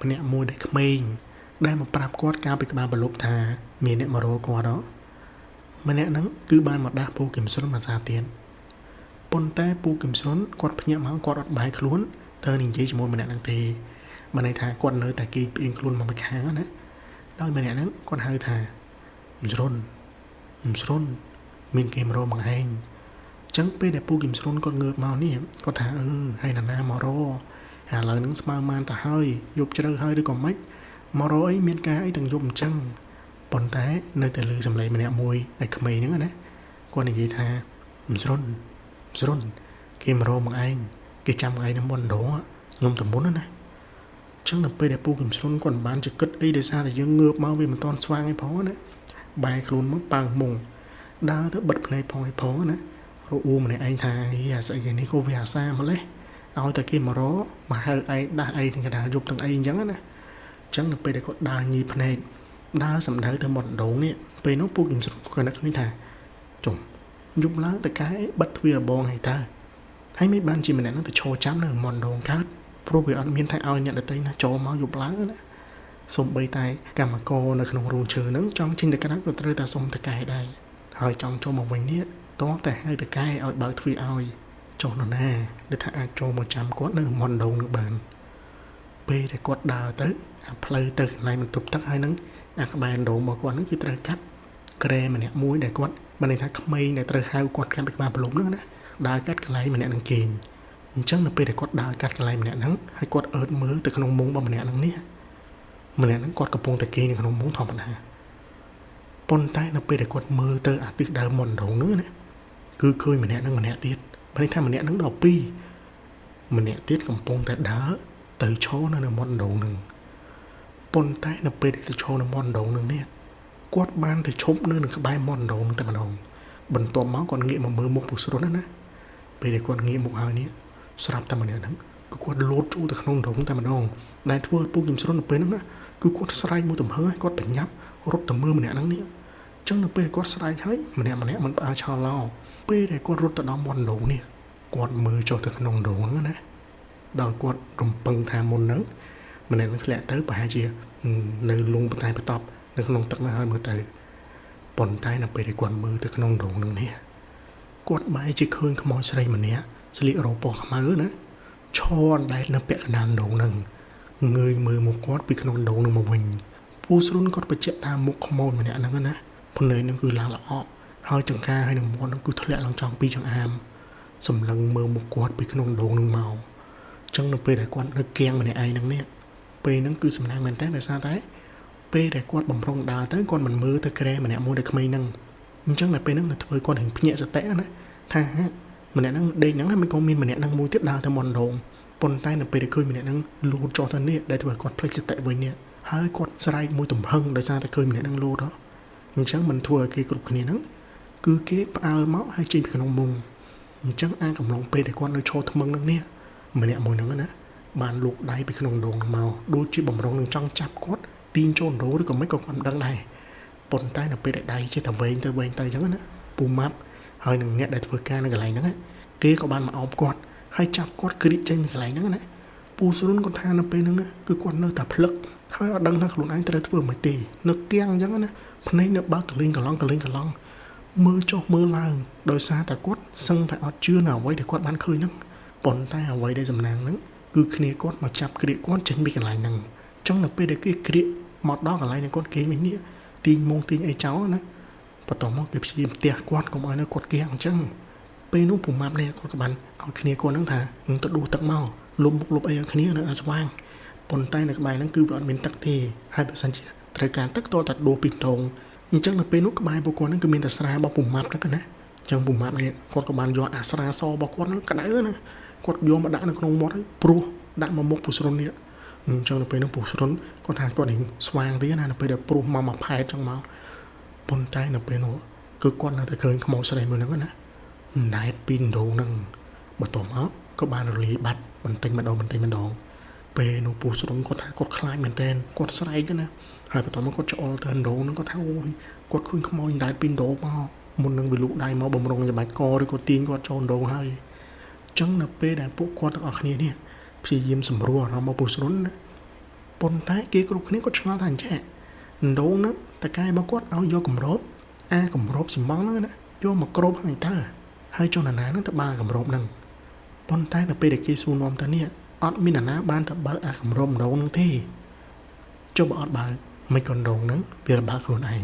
ម្នាក់មួយដែលក្មេងដែលមកប្រាប់គាត់កាលពីក្បាលប្រលប់ថាមានអ្នកមករកគាត់ម្នាក់ហ្នឹងគឺបានមកដាស់ពូគឹមស្រុនមកថាទៀតប៉ុន្តែពូគឹមស្រុនគាត់ភ្ញាក់មកគាត់អត់បាយខ្លួនទៅនិយាយជាមួយម្នាក់ហ្នឹងទេបានន័យថាគាត់នៅតែគេងផ្អៀងខ្លួនមកម្ខាងណាដោយម្នាក់ហ្នឹងគាត់ហៅថាស្រុនមានគេមករកមកឯងចឹងពេលដែលពូគឹមស្រុនគាត់ងើបមកនេះគាត់ថាហើយណាមករកឥឡូវហ្នឹងស្មើបានទៅហើយយប់ជ្រៅហើយឬក៏មិនមករកអីមានការអីទាំងយប់អញ្ចឹងប៉ុន្តែនៅតែលើសំឡេងម្នាក់មួយដែលក្មេងហ្នឹងណាគាត់និយាយថាស្រុនគេមករកមកឯងគេចាំថ្ងៃនៅមុនដងខ្ញុំទៅមុនណាចឹងនៅពេលដែលពូគឹមស្រុនគាត់បានជិះគិតអីដោយសារតែយើងងើបមកវាមិនតាន់ស្វាងអីផងណាបែរខ្លួនមកប៉ាងមុងដើរទៅបិទភ្នែកផងណារអ៊ូម្នាក់ឯងថាអាស្អីគេនេះក៏វាអាសាម្លេះឲ្យតែគេមករកមកហៅឯងដាស់ឯងទាំងកណ្ដាលយប់ទាំងអីអញ្ចឹងណាចឹងនៅពេលដែលគាត់ដើរញីភ្នែកដើរសម្ដៅទៅមាត់ដងនេះពេលនោះពូគឹមស្រុនគាត់នឹកឃើញថាចុំយប់ឡើងតកែបិទទ្វារបងឲ្យតើហើយមិនបានជាម្នាក់ហ្នឹងទៅឈរចាំនៅមាត់ដងកើតព្រោះវាអត់មានថាឲ្យអ្នកដទៃណាចូលមកយប់ឡើងណាសូម្បីតែកម្មករនៅក្នុងរោងឈើហ្នឹងចង់ចេញទៅក្រៅក៏ត្រូវតែសុំតកែដែរហើយចង់ចូលមកវិញនេះតោះតែហៅតកែឲ្យបើកទ្វារឲ្យចុះនរណាដែលថាអាចចូលមកចាំគាត់នៅមាត់ដងនឹងបានពេលដែលគាត់ដើរទៅអាផ្លូវទៅកន្លែងបន្ទប់ទឹកហើយហ្នឹងអាក្បែរដងរបស់គាត់ហ្នឹងគឺត្រូវកាត់ក្រែម្នាក់មួយដែលគាត់បានន័យថាក្មេងដែលត្រូវហៅគាត់កាត់ពីក្បាលប្រលប់ហ្នឹងណាដើរកាត់កន្លែងម្នាក់នឹងគេងអញ្ចឹងនៅពេលដែលគាត់ដើរកាត់កន្លែងម្នាក់ហ្នឹងហើយគាត់អឺតមើលទៅក្នុងមុងរបស់ម្នាក់ហ្នឹងនេះម្នាក់ហ្នឹងគាត់កំពុងតែគេងនៅក្នុងមុងធម្មតា ប៉ុន្តែនៅពេលដែលគាត់មើលទៅអាទិសដៅមុនដងហ្នឹងណាគឺឃើញម្នាក់នឹងម្នាក់ទៀតបើនេះថាម្នាក់នឹងដល់2ម្នាក់ទៀតកំពុងតែដើរទៅឈរនៅមុនដងហ្នឹងប៉ុន្តែនៅពេលដែលទៅឈរនៅមុនដងហ្នឹងនេះគាត់បានទៅឈប់នៅនឹងក្បែរមុនដងហ្នឹងតែម្ដងបន្ទាប់មកគាត់ងាកមកមើលមុខពូស្រុនណាពេលដែលគាត់ងាកមុខហើយនេះស្រាប់តែម្នាក់ហ្នឹងគឺគាត់លោតចូលទៅក្នុងដងតែម្ដងដែលធ្វើឲ្យពូខ្ញុំស្រុននៅពេលហ្នឹងណាគឺគាត់ស្រែកមួយទំហឹងហើយគាត់បញ្ញាប់រត់ទៅមើលម្នាក់ហ្នឹងនេះចឹងនៅពេលគាត់ស្រែកហើយម្នាក់មិនផ្អើលឆោឡោពេលដែលគាត់រត់ទៅដល់មុនដងនេះគាត់មើលចុះទៅក្នុងដងហ្នឹងណាដល់គាត់រំពឹងថាមុនហ្នឹងម្នាក់នឹងធ្លាក់ទៅប្រហែលជានៅលងបន្តែបន្ទប់នៅក្នុងទឹកនោះហើយមើលទៅប៉ុន្តែនៅពេលដែលគាត់មើលទៅក្នុងដងហ្នឹងនេះគាត់បែរជាឃើញខ្មោចស្រីម្នាក់ស្លៀករ៉ូបពណ៌ខ្មៅណាឈរអណ្ដែតនៅពាក់កណ្ដាលដងហ្នឹងងើយមើលមកគាត់ពីក្នុងដងហ្នឹងមកវិញពូស្រុនគាត់បញ្ជាក់ថាមុខខ្មោចម្នាក់ហ្នឹងណាភ្នែកហ្នឹងគឺឡើងល្អក់ហើយចង្កាហើយនឹងមាត់ហ្នឹងគឺធ្លាក់ឡើងចង់ពីចង្អាមសម្លឹងមើលមុខគាត់ពីក្នុងដងហ្នឹងមកចឹងនៅពេលដែលគាត់នៅគៀងម្នាក់ឯងហ្នឹងនេះពេលហ្នឹងគឺសំណាងមែនតើដោយសារតែពេលដែលគាត់បំរុងដើរទៅគាត់មិនមើលទៅក្រែម្នាក់មួយដែលក្មេងហ្នឹងអញ្ចឹងតែពេលហ្នឹងទៅធ្វើគាត់រៀងភ្ញាក់សតិណាថាម្នាក់ហ្នឹងដេកហ្នឹងហើយមិនក៏មានម្នាក់ហ្នឹងមួយទៀតដើរទៅមុនដងប៉ុន្តែនៅពេលដែលឃើញម្នាក់ហ្នឹងលូតចុះទៅនេះដែលធ្វើឲ្យគាត់ភ្លេចសតិវិញនេះហើយគាត់ស្រែកមួយទំហឹងដោយសារតែឃើញម្នាក់ហ្នឹងលូតអញ្ចឹងមិនធ្វើឲ្យគេគ្រប់គ្នាហ្នឹងគឺគេផ្អើលមកហើយចេញពីក្នុងមុងអញ្ចឹងអាកំឡុងពេលដែលគាត់នៅឈរថ្មឹងហ្នឹងនេះម្នាក់មួយហ្នឹងណាបានលូកដៃពីក្នុងដងមកដូចជាបំរុងនឹងចង់ចាប់គាត់ទាញចូលរោឬក៏មិនក៏គាត់មិនដឹងដែរប៉ុន្តែនៅពេលដែលដៃជាតែវែងទៅអញ្ចឹងណាពូម៉ាប់ហើយនឹងអ្នកដែលធ្វើការនៅកន្លែងហ្នឹងគេក៏បានមកអោបគាត់ហើយចាប់គាត់គ្រីកចេញពីកន្លែងហ្នឹងណាពូស្រុនគាត់ថានៅពេលហ្នឹងគឺគាត់នៅតែភ្លឹកហើយអត់ដឹងថាខ្លួនឯងត្រូវធ្វើមិនទេនៅគៀងអញ្ចឹងណាភ្នែកនៅបើកកលេងកឡង់មើលចុះមើលឡើងដោយសារតែគាត់សឹងតែអត់ជឿនៅអ្វីដែលគាត់បានឃើញហ្នឹងប៉ុន្តែអ្វីដែលសំណាងហ្នឹងគឺគ្នាគាត់មកចាប់គ្រាកគាត់ចេញពីកន្លែងហ្នឹងចង់នៅពេលដែលគេគ្រាកមកដល់កន្លែងដែលគាត់គេវិញនេះទាញមងទាញអីចោលណាបន្ទាប់មកគេព្យាយាមផ្ទះគាត់កុំឲ្យនៅគាត់គេអញ្ចឹងពេលនោះពូម៉ាប់នេះគាត់ក៏បានឲ្យគ្នាគាត់ហ្នឹងថានឹងទៅដួសទឹកមកលុបមុខលុបអីឲ្យគ្នានៅឲ្យស្វាងប៉ុន្តែនៅក្បែរហ្នឹងគឺវាអត់មានទឹកទេហើយបើសិនជាត្រូវការទឹកតើតែដួសពីដងអញ្ចឹងនៅពេលនោះក្បែរពួកគាត់ហ្នឹងគឺមានតែស្រារបស់ពូម៉ាប់ហ្នឹងណាអញ្ចឹងពូម៉ាប់នេះគាត់ក៏បានយកអាស្រាសរបស់គាត់ហ្នឹងក្តៅណាគាត់យកមកដាក់នៅក្នុងមាត់ហើយព្រោះដាក់មកមុខពូស្រុននេះអញ្ចឹងនៅពេលនោះពូស្រុនគាត់ថាគាត់នឹងស្វាងទៀតណានៅពេលដែលព្រោះមកផែតចឹងមកប៉ុន្តែនៅពេលនោះគឺគាត់នៅតែឃើញខ្មោចស្រីមួយហ្នឹងណាដែតពីដងហ្នឹងបន្ទាប់មកក៏បានរលាយបាត់បន្តិចម្ដងពេលនោះពូស្រុនគាត់ថាគាត់ខ្លាចមែនតើគាត់ស្រែកណាហើយបន្ទាប់មកគាត់ច្អល់ទៅដងហ្នឹងគាត់ថាអូយគាត់ឃើញខ្មោចដែតពីដងមកមុននឹងវាលូកដៃមកបំរុងច្បាច់កឬក៏ទាញគាត់ចូលដងហើយចឹងនៅពេលដែលពួកគាត់ទាំងអស់គ្នានេះព្យាយាមសម្រួលអារម្មណ៍របស់ពូស្រុនណាប៉ុន្តែគេគ្រប់គ្នាគាត់ឆ្ងល់ថាអញ្ចឹងដងហ្នឹងតកែរបស់គាត់ឲ្យយកគម្របគម្របសំងហ្នឹងណាយកមកគ្របហ្នឹងទៅហើយចុះណាហ្នឹងទៅបើគម្របហ្នឹងប៉ុន្តែនៅពេលដែលគេសួរនាំទៅនេះអត់មានណាបានទៅបើគម្របដងហ្នឹងទេចុះបើអត់បើមិនក៏ដងហ្នឹងវាបើខ្លួនឯង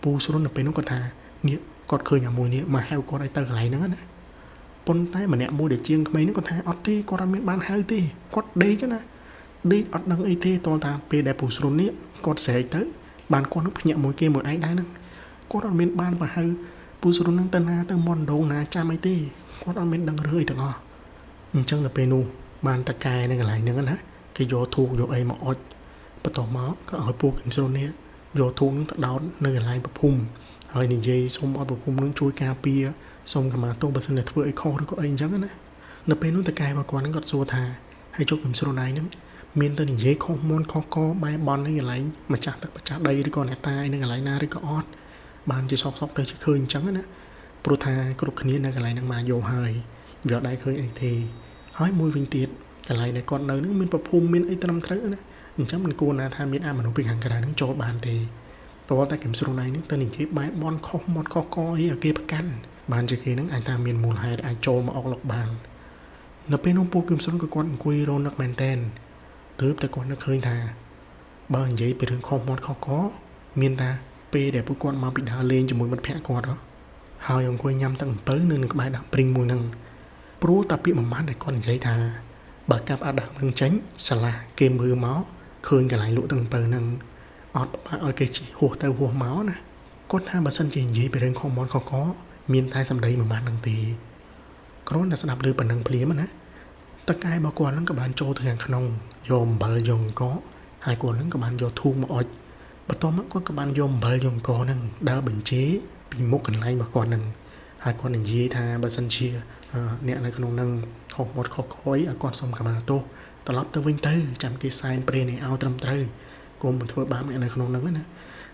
ពូស្រុននៅពេលនោះគាត់ថានេះគាត់ឃើញអាមួយនេះមកហៅគាត់ឲ្យទៅកន្លែងហ្នឹងណាប៉ុន្តែម្នាក់មួយដែលជាងក្មេងហ្នឹងគាត់ថាអត់ទេគាត់អត់មានបានហៅទេគាត់ដេកណាដេកអត់ដឹងអីទេតតាពេលដែលពូស្រុននេះគាត់ស្រែកទៅបានគាត់នឹងភ្ញាក់មួយគេមួយឯងដែរហ្នឹងគាត់អត់មានបានបើហៅពូស្រុនហ្នឹងទៅណាទៅមុនដងណាចាំអីទេគាត់អត់មានដឹងរឿងអីទាំងអស់អញ្ចឹងដល់ពេលនោះបានតកែនៅកន្លែងហ្នឹងណាគេយកធូបយកអីមកអុជបន្ទាប់មកក៏ឲ្យពូខ្ញុំស្រុននេះយកធូបហ្នឹងទៅដោតនៅកន្លែងប្រភូមិហើយនិយាយសូមឲ្យប្រភូមិនឹងជួយការពារសូមខមាទោសបើសិនតែធ្វើអីខុសឬក៏អីអញ្ចឹងណានៅពេលនោះតកែរបស់គាត់ហ្នឹងគាត់សួរថាហើយជុកខ្ញុំស្រុនឯងហ្នឹងមានតែនិយាយខុសមុនខុសកបែបននៅកន្លែងម្ចាស់ទឹកម្ចាស់ដីឬក៏អ្នកតាឯនៅកន្លែងណាឬក៏អត់បានជាសក់ទៅជាឃើញអញ្ចឹងណាព្រោះថាគ្រប់គ្នានៅកន្លែងហ្នឹងមកយកហើយវាអត់ដែរឃើញអីទេហើយមួយវិញទៀតកន្លែងដែលគាត់នៅហ្នឹងមានប្រភូមិមានអីត្រឹមត្រូវណាអញ្ចឹងមិនគួរណាថាមានអមនុស្សពីខាងក្រៅហ្នឹងចូលបានទេតើតែខ្ញុំស្រុនឯងហ្នឹងទៅនិយាយបែបបនខុសមាត់ខុសកអីឲ្យគេប្រកាន់បានជាគេហ្នឹងអាចថាមានមូលហេតុអាចចូលមកអុកលុកបាននៅពេលនោះពួកខ្ញុំស្រុនក៏គាត់អង្គុយរនឹកមែនតែនទើបតែគាត់នឹកឃើញថាបើនិយាយពីរឿងខុសមាត់ខុសកមានតាពេលដែលពួកគាត់មកពីដើរលេងជាមួយមិត្តភក្តិគាត់ហើយអង្គុយញ៉ាំទឹកអំពៅនៅក្បែរដើមព្រីងមួយហ្នឹងព្រោះតែពាក្យមួយម៉ាត់ដែលគាត់និយាយថាបើកាប់អាដើមនឹងចេញឆ្លាស់គេមើលមកឃើញកន្លែងលក់ទឹកអំពៅហ្នឹងអត់បាក់ឲ្យគេជិះហួសទៅហួសមកណា គាត់ថាបើសិនជានិយាយពីរឿងខុសមាត់ខុសកមានតែសម្ដីមួយម៉ាត់នឹងទេគ្រាន់តែស្ដាប់ឮប៉ុណ្ណឹងភ្លាមណាតកែរបស់គាត់ហ្នឹងក៏បានចូលទៅខាងក្នុងយកអំបិលយកអង្ករហើយគាត់ហ្នឹងក៏បានយកធូបមកអុជបន្ទាប់មកគាត់ក៏បានយកអំបិលយកអង្ករហ្នឹងដើរបញ្ជេពីមុខកន្លែងរបស់គាត់ហ្នឹងហើយគាត់និយាយថាបើសិនជាអ្នកនៅក្នុងហ្នឹងខុសមាត់ខុសខយឲ្យគាត់សុំកម្មាទោសត្រឡប់ទៅវិញទៅចាំគេសែនព្រេនឲ្យត្រឹមត្រូវកុំបន្ធ្វើបាបអ្នកនៅក្នុងហ្នឹងណា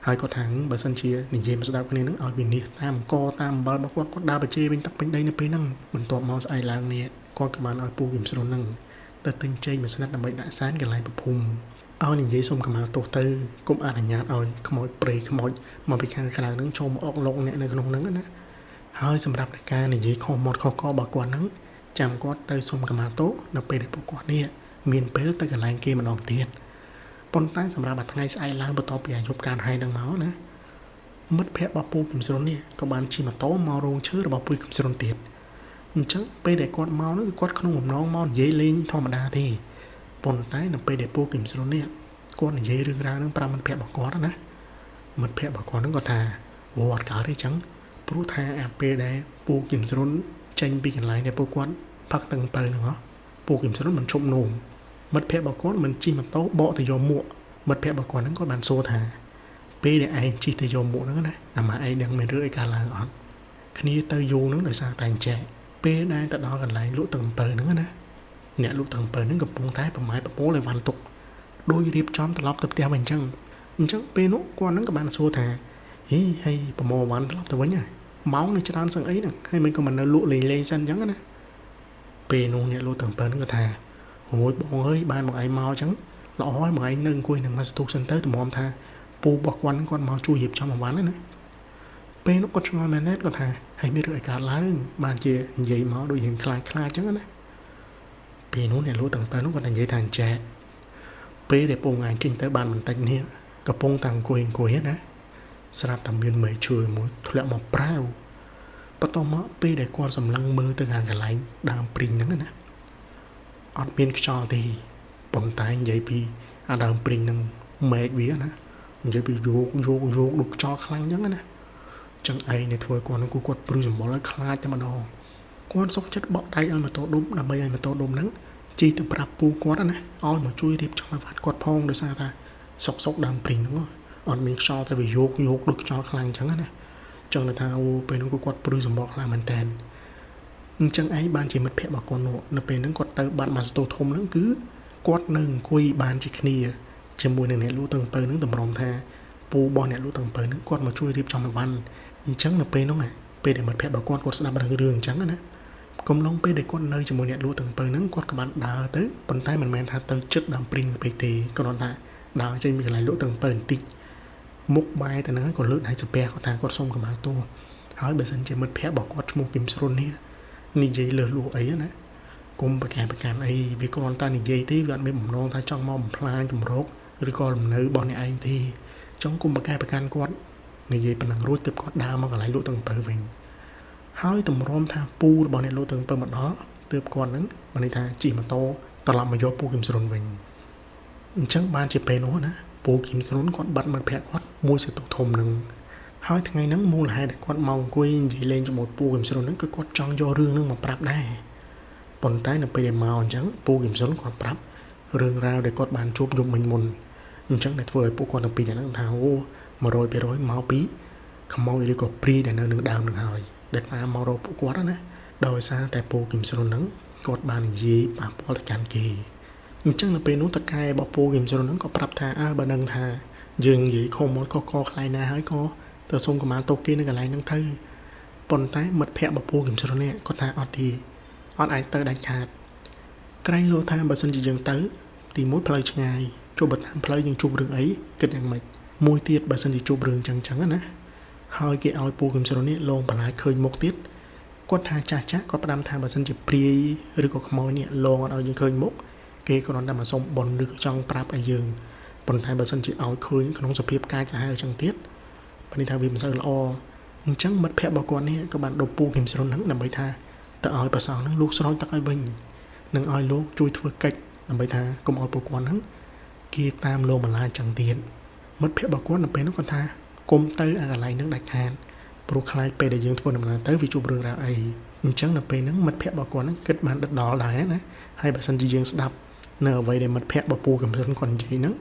ហើយគាត់ថាបើសិនជានិយាយមកស្ដាប់គ្នាហ្នឹងឲ្យវិនិច្ឆ័យតាមអង្គតាមអំបិលរបស់គាត់ដើរបញ្ជេវិញទឹកពេញដីនៅពេលហ្នឹងបន្ទាប់មកស្អែកឡើងនេះគាត់ក៏បានឲ្យពូគឹមស្រុនហ្នឹងទៅទិញចេកមួយស្និតដើម្បីដាក់សែនកន្លែងប្រភូមិឲ្យនិយាយសុំកម្មាទោសទៅកុំអនុញ្ញាតឲ្យខ្មោចព្រៃខ្មោចមកពីខាងក្រៅហ្នឹងចូលមកអុកលុកអ្នកនៅក្នុងហ្នឹងណាហើយសម្រាប់នៃការនិយាយខុសមាត់ខុសករបស់គាត់ហ្នឹងចាំគាត់ទៅសុំកម្មាទោសនៅពេលដែលពួកគាត់នេះមានពេលទៅកន្លែងគេម្ដងទៀតប៉ុន្តែសម្រាប់ថ្ងៃស្អែកឡើងបន្ទាប់ពីអាយុការហែងហ្នឹងមកណាមិត្តភ័ក្តិរបស់ពូគឹមស្រុននេះក៏បានជិះម៉ូតូមករោងឈើរបស់ពូគឹមស្រុនទៀតអញ្ចឹងពេលដែលគាត់មកនោះគាត់ក្នុងបំណងមកនិយាយលេងធម្មតាទេប៉ុន្តែនៅពេលដែលពូគឹមស្រុននេះគាត់និយាយរឿងរ៉ាវហ្នឹងប្រាប់មិត្តភ័ក្តិរបស់គាត់ណាមិត្តភ័ក្តិរបស់គាត់ហ្នឹងគាត់ថាអូអត់កើតទេអញ្ចឹងព្រោះថាអាពេលដែលពូគឹមស្រុនចេញពីកន្លែងដែលពួកគាត់ផឹកទឹកបើហ្នឹងហ៎ពូគឹមស្រុនមិនឈប់នោមមិត្តភ័ក្តិរបស់គាត់មិនជិះម៉ូតូបកទៅយកមួកមិត្តភ័ក្តិរបស់គាត់ហ្នឹងគាត់បានសួរថាពេលដែលឯងជិះទៅយកមួកហ្នឹងណាអាម៉ាឯងដឹងមានរឿងអីកើតឡើងអត់គ្នាទៅយូរហ្នឹងដោយសារតែអញ្ចែកពេលដែលទៅដល់កន្លែងលក់ទឹកអំពៅហ្នឹងណាអ្នកលក់ទឹកអំពៅហ្នឹងកំពុងតែប្រម៉ែប្រមូលឲ្យវ៉ាន់ទុកដោយរៀបចំត្រឡប់ទៅផ្ទះវិញអញ្ចឹងពេលនោះគាត់ហ្នឹងក៏បានសួរថាហីហើយប្រមូលវ៉ាន់ត្រឡប់ទៅវិញហ៎ម៉ោងនេះច្រើនសឹងអីហ្នឹងហើយមិនក៏មិននៅលក់លេងសិនអញ្ចឹងណាពេលនោះអ្នកលក់ទឹកអំពៅហ្នឹងក៏ថាអូយបងអើយបានបងឯងមកអញ្ចឹងល្អហើយបងឯងនៅអង្គុយនឹងមកស្ទុះសិនទៅតម្រាំថាពូរបស់គាត់ហ្នឹងគាត់មកជួយរៀបចំអវ៉ាន់ណាពេលនោះគាត់ឆ្ងល់មែនទេគាត់ថាហើយមានរឿងអីកើតឡើងបានជានិយាយមកដូចយើងខ្លាចអញ្ចឹងណាពេលនោះអ្នកលក់ទាំងទៅនោះគាត់និយាយថាអញ្ចែកពេលដែលពងឯងចេញទៅបានបន្តិចនេះកំពុងតែអង្គុយណាស្រាប់តែមានមេឈើមួយធ្លាក់មកប្រាវបន្ទាប់មកពេលដែលគាត់សម្លឹងមើលទៅខាងកន្លែងដើមព្រីងហ្នឹងណាអត់មានខ្យល់ទេប៉ុន្តែនិយាយពីអាដើមព្រីងហ្នឹងមែកវាណានិយាយពីយកដូចខ្យល់ខ្លាំងអញ្ចឹងណាចឹងឯងនេះធ្វើគាត់នឹងគាត់ព្រឺសម្បល់ឲ្យខ្លាចតែម្ដងគាត់សុកចិត្តបកដៃឲ្យម៉ូតូដុំដើម្បីឲ្យម៉ូតូដុំហ្នឹងជិះទៅប្រាប់ពូគាត់ណាឲ្យមកជួយរៀបចំឲ្យវ៉ាត់គាត់ផងដោយសារថាសុកដើមព្រីងហ្នឹងអត់មានខ្យល់តែវាយកដូចខ្យល់ខ្លាំងអញ្ចឹងណាចឹងថាអូពេលហ្នឹងគាត់ព្រឺសម្បល់ខ្លាំងមែនតើអញ្ចឹងឯងបានជាមិត្តភ័ក្តិរបស់គាត់នោះនៅពេលហ្នឹងគាត់ទៅបាត់ម៉ាស្តូធំហ្នឹងគឺគាត់នៅអង្គុយបានជាគ្នាជាមួយនឹងអ្នកលក់ទឹកអំពៅហ្នឹងតម្រុំថាពូរបស់អ្នកលក់ទឹកអំពៅហ្នឹងគាត់មកជួយរៀបចំអីវ៉ាន់អញ្ចឹងនៅពេលហ្នឹងពេលដែលមិត្តភ័ក្តិរបស់គាត់ស្ដាប់រឿងអញ្ចឹងណាកំឡុងពេលដែលគាត់នៅជាមួយអ្នកលក់ទឹកអំពៅហ្នឹងគាត់ក៏បានដើរទៅប៉ុន្តែមិនមែនថាទៅចិត្តដើមព្រីងពេកទេគ្រាន់តែដើរចេញពីកន្លែងលក់ទឹកអំពៅបន្តិចមុខបែរទៅហ្នឹងគាត់លើកដៃសាពះគាត់ថាគាត់សុំកម្មាទោសហើយបើសិនជាមិត្តភ័ក្តិរបស់គាត់ឈ្មោះគឹមស្រុននេះនិយាយលើសលួសអីណាគុំប្រកាន់អីវាគ្រាន់តែនិយាយទេវាអត់មានបំណងថាចង់មកបំផ្លាញចម្រោកឬក៏លំនៅរបស់អ្នកឯងទេចង់គុំប្រកាន់គាត់និយាយប៉ុណ្ណឹងរួចទើបគាត់ដើរមកកន្លែងលក់ទឹកអំពៅវិញហើយតម្រាំថាពូរបស់អ្នកលក់ទឹកអំពៅមកដល់ទើបគាត់ហ្នឹងបានន័យថាជិះម៉ូតូត្រឡប់មកយកពូគឹមស្រុនវិញអញ្ចឹងបានជាពេលនោះណាពូគឹមស្រុនគាត់បាត់មិត្តភ័ក្តិគាត់មួយសតុធំហ្នឹងហើយថ្ងៃហ្នឹងមូលហេតុដែលគាត់មកអង្គុយនិយាយលេងជាមួយពូគឹមស្រុនហ្នឹងគឺគាត់ចង់យករឿងហ្នឹងមកប្រាប់ដែរប៉ុន្តែនៅពេលដែលមកអញ្ចឹងពូគឹមស្រុនគាត់ប្រាប់រឿងរ៉ាវដែលគាត់បានជួបយប់មិញមុនអញ្ចឹងដែលធ្វើឲ្យពួកគាត់ទាំងពីរហ្នឹងថាអូ 100% មកពីខ្មោចឬក៏ព្រាយដែលនៅនឹងដើមនឹងហើយដែលតាមមករកពួកគាត់ណាដោយសារតែពូគឹមស្រុនហ្នឹងគាត់បាននិយាយប៉ះពាល់ទៅកាន់គេអញ្ចឹងនៅពេលនោះតកែរបស់ពូគឹមស្រុនហ្នឹងក៏ប្រាប់ថាបើដឹងថាយើងនិយាយខុសមាត់ខុសកខ្លាំងណាស់ហើយក៏ទៅសុំកម្មាទោសគេនៅកន្លែងហ្នឹងទៅប៉ុន្តែមិត្តភ័ក្តិរបស់ពូគឹមស្រុននេះគាត់ថាអត់ទេអត់អាចទៅដាច់ខាតក្រែងលោថាបើសិនជាយើងទៅទីមួយផ្លូវឆ្ងាយជួបតាមផ្លូវយើងជួបរឿងអីគិតយ៉ាងម៉េចមួយទៀតបើសិនជាជួបរឿងចឹងណាហើយគេឲ្យពូគឹមស្រុននេះលងបន្លាយឃើញមុខទៀតគាត់ថាចាស់គាត់ផ្ដាំថាបើសិនជាព្រាយឬក៏ខ្មោចនេះលងអត់ឲ្យយើងឃើញមុខគេគ្រាន់តែមកសុំបុណ្យឬក៏ចង់ប្រាប់ឲ្យយើងប៉ុន្តែបើសិនជាឲ្យឃើញក្នុងសភាពកាយសាហាវចឹងទៀតបើនេះថាវាមិនសូវល្អអញ្ចឹងមិត្តភ័ក្តិរបស់គាត់នេះក៏បានដុបពូគឹមស្រុនហ្នឹងដើម្បីថាទៅឲ្យប្រសងហ្នឹងលោកស្រោចទឹកឲ្យវិញនឹងឲ្យលោកជួយធ្វើកិច្ចដើម្បីថាកុំឲ្យពួកគាត់ហ្នឹងគេតាមលោកបន្លាចចឹងទៀតមិត្តភ័ក្តិរបស់គាត់នៅពេលនោះគាត់ថា គុំទៅអាកន្លែងហ្នឹងដាច់ខាតព្រោះខ្លាចពេលដែលយើងធ្វើដំណើរទៅវាជួបរឿងរ៉ាវអីអញ្ចឹងនៅពេលហ្នឹងមិត្តភ័ក្តិរបស់គាត់ហ្នឹងគិតបានដិតដល់ដែរណាហើយបើសិនជាយើងស្ដាប់នៅអ្វីដែលមិត្តភ័ក្តិរបស់ពូកំសិនគាត់និយាយហ្នឹង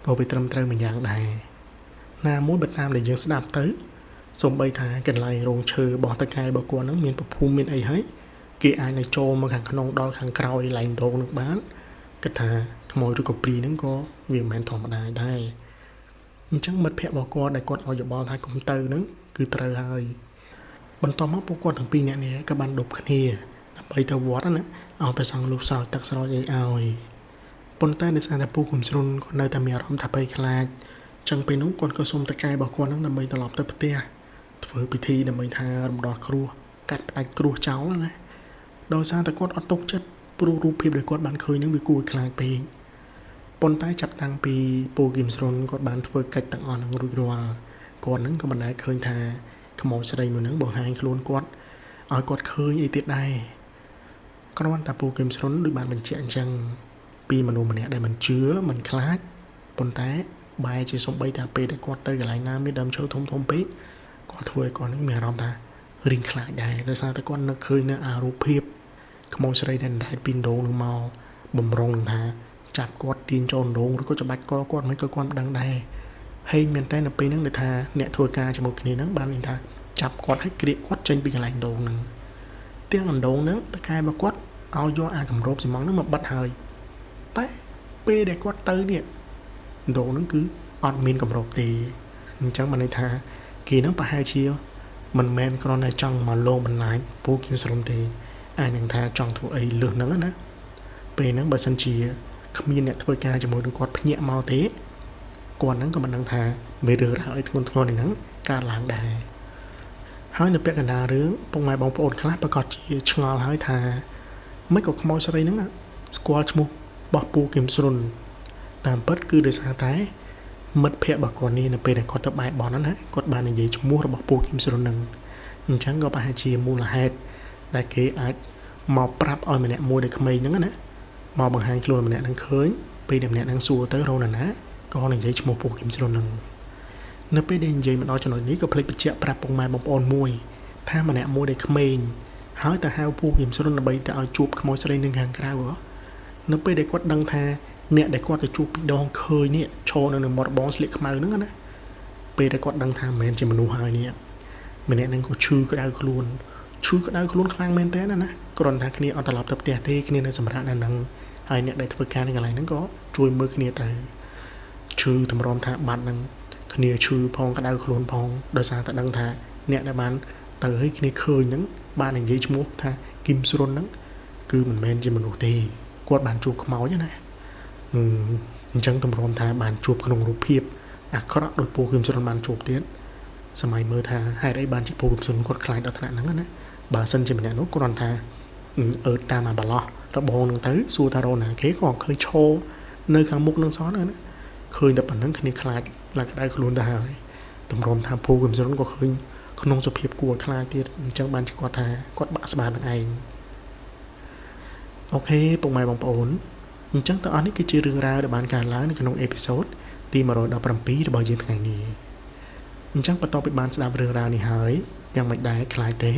ក៏វាត្រឹមត្រូវមួយយ៉ាងដែរណាមួយបើតាមដែលយើងស្ដាប់ទៅសូម្បីថាកន្លែងរោងឈើរបស់តកែរបស់គាត់ហ្នឹងមានប្រភូមិមានអីហើយគេអាចនៅចូលមកខាងក្នុងដល់ខាងក្រោយឡែងដងនឹងបានគិតថាខ្មោចឬក៏ព្រីហ្នឹងក៏វាមិនមែនធម្មតាដែរអញ្ចឹងមិត្តភ័ក្តិរបស់គាត់ដែលគាត់ឲ្យយោបល់ថាកុំទៅហ្នឹងគឺត្រូវហើយបន្ទាប់មកពួកគាត់ទាំងពីរនាក់នេះក៏បានដប់គ្នាដើម្បីទៅវត្តណាឲ្យព្រះសង្ឃលោកស្រោចទឹកស្រោចអីឲ្យប៉ុន្តែដោយសារតែពូកំស្រុនគាត់នៅតែមានអារម្មណ៍ថាភ័យខ្លាចចឹងពេលនោះគាត់ក៏សុំតកែរបស់គាត់ហ្នឹងដើម្បីត្រឡប់ទៅផ្ទះធ្វើពិធីដើម្បីថារំដោះគ្រោះកាត់ផ្ដាច់គ្រោះចោលណាដោយសារតែគាត់អត់ទុកចិត្តព្រោះរូបភាពដែលគាត់បានឃើញហ្នឹងវាគួរឲ្យខ្លាចពេកប៉ុន្តែចាប់តាំងពីពូគឹមស្រុនគាត់បានធ្វើកិច្ចទាំងអស់ហ្នឹងរួចរាល់គាត់ហ្នឹងក៏មិនដែលឃើញថាខ្មោចស្រីមួយហ្នឹងបង្ហាញខ្លួនគាត់ឲ្យគាត់ឃើញអីទៀតដែរគ្រាន់តែពូគឹមស្រុនដូចបានបញ្ជាក់អញ្ចឹងពីមនុស្សម្នាក់ដែលមិនជឿមិនខ្លាចប៉ុន្តែបែរជាសំបីតែពេលដែលគាត់ទៅកន្លែងណាមានដើមឈើធំធំពេកគាត់ធ្វើឲ្យគាត់នឹងមានអារម្មណ៍ថារៀងខ្លាចដែរដោយសារតែគាត់នឹកឃើញនៅអារូបភាពខ្មោចស្រីដែលដែរពីដងនឹងមកបំរុងនឹងថាចាប់គាត់ទាញចូលដងឬក៏ច្បាច់កគាត់មិនក៏គាត់មិនដឹងដែរហើយមែនតែនៅពេលហ្នឹងដែលថាអ្នកធ្វើការជាមួយគ្នាហ្នឹងបានមានថាចាប់គាត់ឲ្យក្រៀកគាត់ចេញពីកន្លែងដងហ្នឹងទាំងដងហ្នឹងតកែរបស់គាត់ឲ្យយកអាគម្របសំងហ្នឹងមកបិទហើយតែពេលដែលគាត់ទៅនេះដងហ្នឹងគឺអត់មានគម្របទេអញ្ចឹងបានន័យថាគេហ្នឹងប្រហែលជាមិនមែនគ្រាន់តែចង់មកលងបន្លាចពូខ្ញុំស្រុំទេអាចនឹងថាចង់ធ្វើអីលើសហ្នឹងណាពេលហ្នឹងបើសិនជាគ្មានអ្នកធ្វើការជាមួយនឹងគាត់ភ្ញាក់មកទេគាត់ហ្នឹងក៏មិនដឹងថាមានរឿងរ៉ាវអីធ្ងន់ធ្ងរនេះហ្នឹងកើតឡើងដែរហើយនៅពាក់កណ្ដាលរឿងពុកម៉ែបងប្អូនខ្លះប្រកាសជាឆ្ងល់ហើយថាមិនក៏ខ្មោចស្រីហ្នឹងស្គាល់ឈ្មោះរបស់ពូគឹមស្រុនតាមពិតគឺដោយសារតែមិត្តភ័ក្តិរបស់គាត់នេះនៅពេលដែលគាត់ទៅបែបបនហ្នឹងណាគាត់បាននិយាយឈ្មោះរបស់ពូគឹមស្រុនហ្នឹងអញ្ចឹងក៏ប្រហែលជាមូលហេតុដែលគេអាចមកប្រាប់ឲ្យម្នាក់មួយដែលក្មេងហ្នឹងណាមកបង្ហាញខ្លួនម្នាក់ហ្នឹងឃើញពេលដែលម្នាក់ហ្នឹងសួរទៅរកណាក៏និយាយឈ្មោះពូគឹមស្រុនហ្នឹងនៅពេលដែលនិយាយមកដល់ចំណុចនេះក៏ភ្លេចបញ្ជាក់ប្រាប់ពុកម៉ែបងប្អូនមួយថាម្នាក់មួយដែលក្មេងហើយទៅហៅពូគឹមស្រុនដើម្បីទៅឲ្យជួបខ្មោចស្រីនឹងខាងក្រៅនៅពេលដែលគាត់ដឹងថាអ្នកដែលគាត់ទៅជួបពីដងឃើញនេះឈរនៅនឹងមាត់បងស្លៀកខ្មៅហ្នឹងណាពេលដែលគាត់ដឹងថាមិនមែនជាមនុស្សហើយនេះម្នាក់ហ្នឹងក៏ឈឺក្តៅខ្លួនខ្លាំងមែនតើណាគ្រាន់តែគ្នាអត់ត្រឡប់ទៅផ្ទះទេគ្នានៅសម្រាប់នៅហ្នឹងហើយអ្នកដែលធ្វើការនៅកន្លែងហ្នឹងក៏ជួយមើលគ្នាទៅឈឺតម្រាំថាបាត់ហ្នឹងគ្នាឈឺផងក្តៅខ្លួនផងដោយសារតែដឹងថាអ្នកដែលបានទៅឲ្យគ្នាឃើញហ្នឹងបាននិយាយឈ្មោះថាគឹមស្រុនហ្នឹងគឺមិនមែនជាមនុស្សទេគាត់បានជួបខ្មោចណាអញ្ចឹងតម្រាំថាបានជួបក្នុងរូបភាពអាក្រក់ដោយពូគឹមស្រុនបានជួបទៀតសម័យមើលថាហេតុអីបានជាពូគឹមស្រុនគាត់ខ្លាចដល់ថ្នាក់ហ្នឹងណាបើសិនជាម្នាក់នោះគ្រាន់ថាអឺតាមអាបឡោះរបងនឹងទៅសួរថារណាគេក៏ឃើញឈរនៅខាងមុខនឹងសោះណាឃើញតែប៉ុណ្្នឹងគ្នាខ្លាចឡើងក្តៅខ្លួនទៅហើយតម្រាំថាពូគឹមស្រុនក៏ឃើញក្នុងសភាពគួរខ្លាចទៀតអញ្ចឹងបានជាគាត់ថាគាត់បាក់ស្បានឹងឯងអូខេពុកម៉ែបងប្អូនអញ្ចឹងតើអស់នេះគឺជារឿងរ៉ាវដែលបានកើតឡើងនៅក្នុងអេពីសូតទី117របស់យើងថ្ងៃនេះអញ្ចឹងបន្ទាប់ពីបានស្ដាប់រឿងរ៉ាវនេះហើយយ៉ាងមិនដែរខ្លាចទេ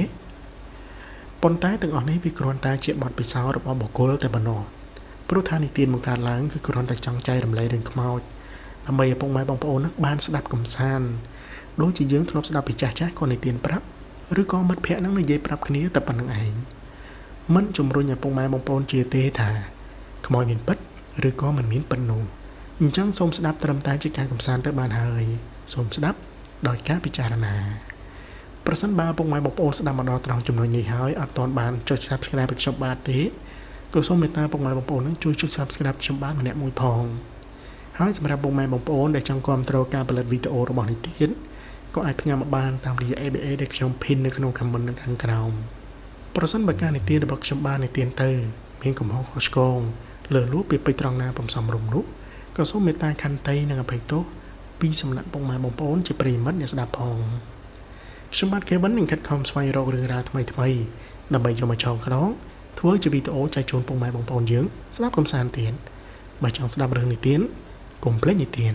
ប៉ុន្តែទាំងអស់នេះវាគ្រាន់តែជាបទពិសោធន៍របស់បុគ្គលតែប៉ុណ្ណោះព្រោះថានិទានបង្កើតឡើងគឺគ្រាន់តែចង់ចែករំលែករឿងខ្មោចដើម្បីឲ្យពុកម៉ែបងប្អូនបានស្ដាប់កំសាន្តដូចជាយើងធ្លាប់ស្ដាប់ពីចាស់ៗគាត់និទានប្រាប់ឬក៏មិត្តភ័ក្តិនឹងនិយាយប្រាប់គ្នាតែប៉ុណ្្នឹងឯងមិនជំរុញឲ្យពុកម៉ែបងប្អូនជឿទេថាខ្មោចមានពិតឬក៏មិនមានពិតនោះអញ្ចឹងសូមស្ដាប់ត្រឹមតែជាការកំសាន្តទៅបានហើយសូមស្ដាប់ដោយការពិចារណាប្រសិនបើពុកម៉ែបងប្អូនស្ដាប់មកដល់ត្រង់ចំណុចនេះហើយអត់ទាន់បានចុច Subscribe ឲ្យខ្ញុំបាទទេក៏សូមមេត្តាពុកម៉ែបងប្អូននឹងជួយចុច Subscribe ខ្ញុំបាទម្នាក់មួយផងហើយសម្រាប់ពុកម៉ែបងប្អូនដែលចង់គាំទ្រការផលិតវីដេអូរបស់នេះទៀតក៏អាចផ្ញើមកបានតាមរយៈ ABA ដែលខ្ញុំ pin នៅក្នុង comment នៅខាងក្រោមប្រសិនបើការនិទានរបស់ខ្ញុំបាននិទានទៅមានកំហុសខុសឆ្គងលើសលួសពីពេចត្រង់ណាបំសំរុំនោះក៏សូមមេត្តាខន្តីនិងអភ័យទោសពីសំណាក់ពុកម៉ែបងប្អូនជាប្រិយមិត្តអ្នកស្ដាប់ផងខ្ញុំបាទ Kevin នឹងខិតខំស្វែងរករឿងរ៉ាវថ្មីៗដើម្បីយកមកចងក្រងធ្វើជាវីដេអូចែកជូនពុកម៉ែបងប្អូនយើងស្ដាប់កំសាន្តទៀតបើចង់ស្ដាប់រឿងនិទានកុំភ្លេចនិទាន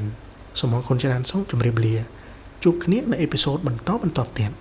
សូមអរគុណច្រើនសូមជម្រាបលា ជួបគ្នានៅអេពីសូតបន្តទៀត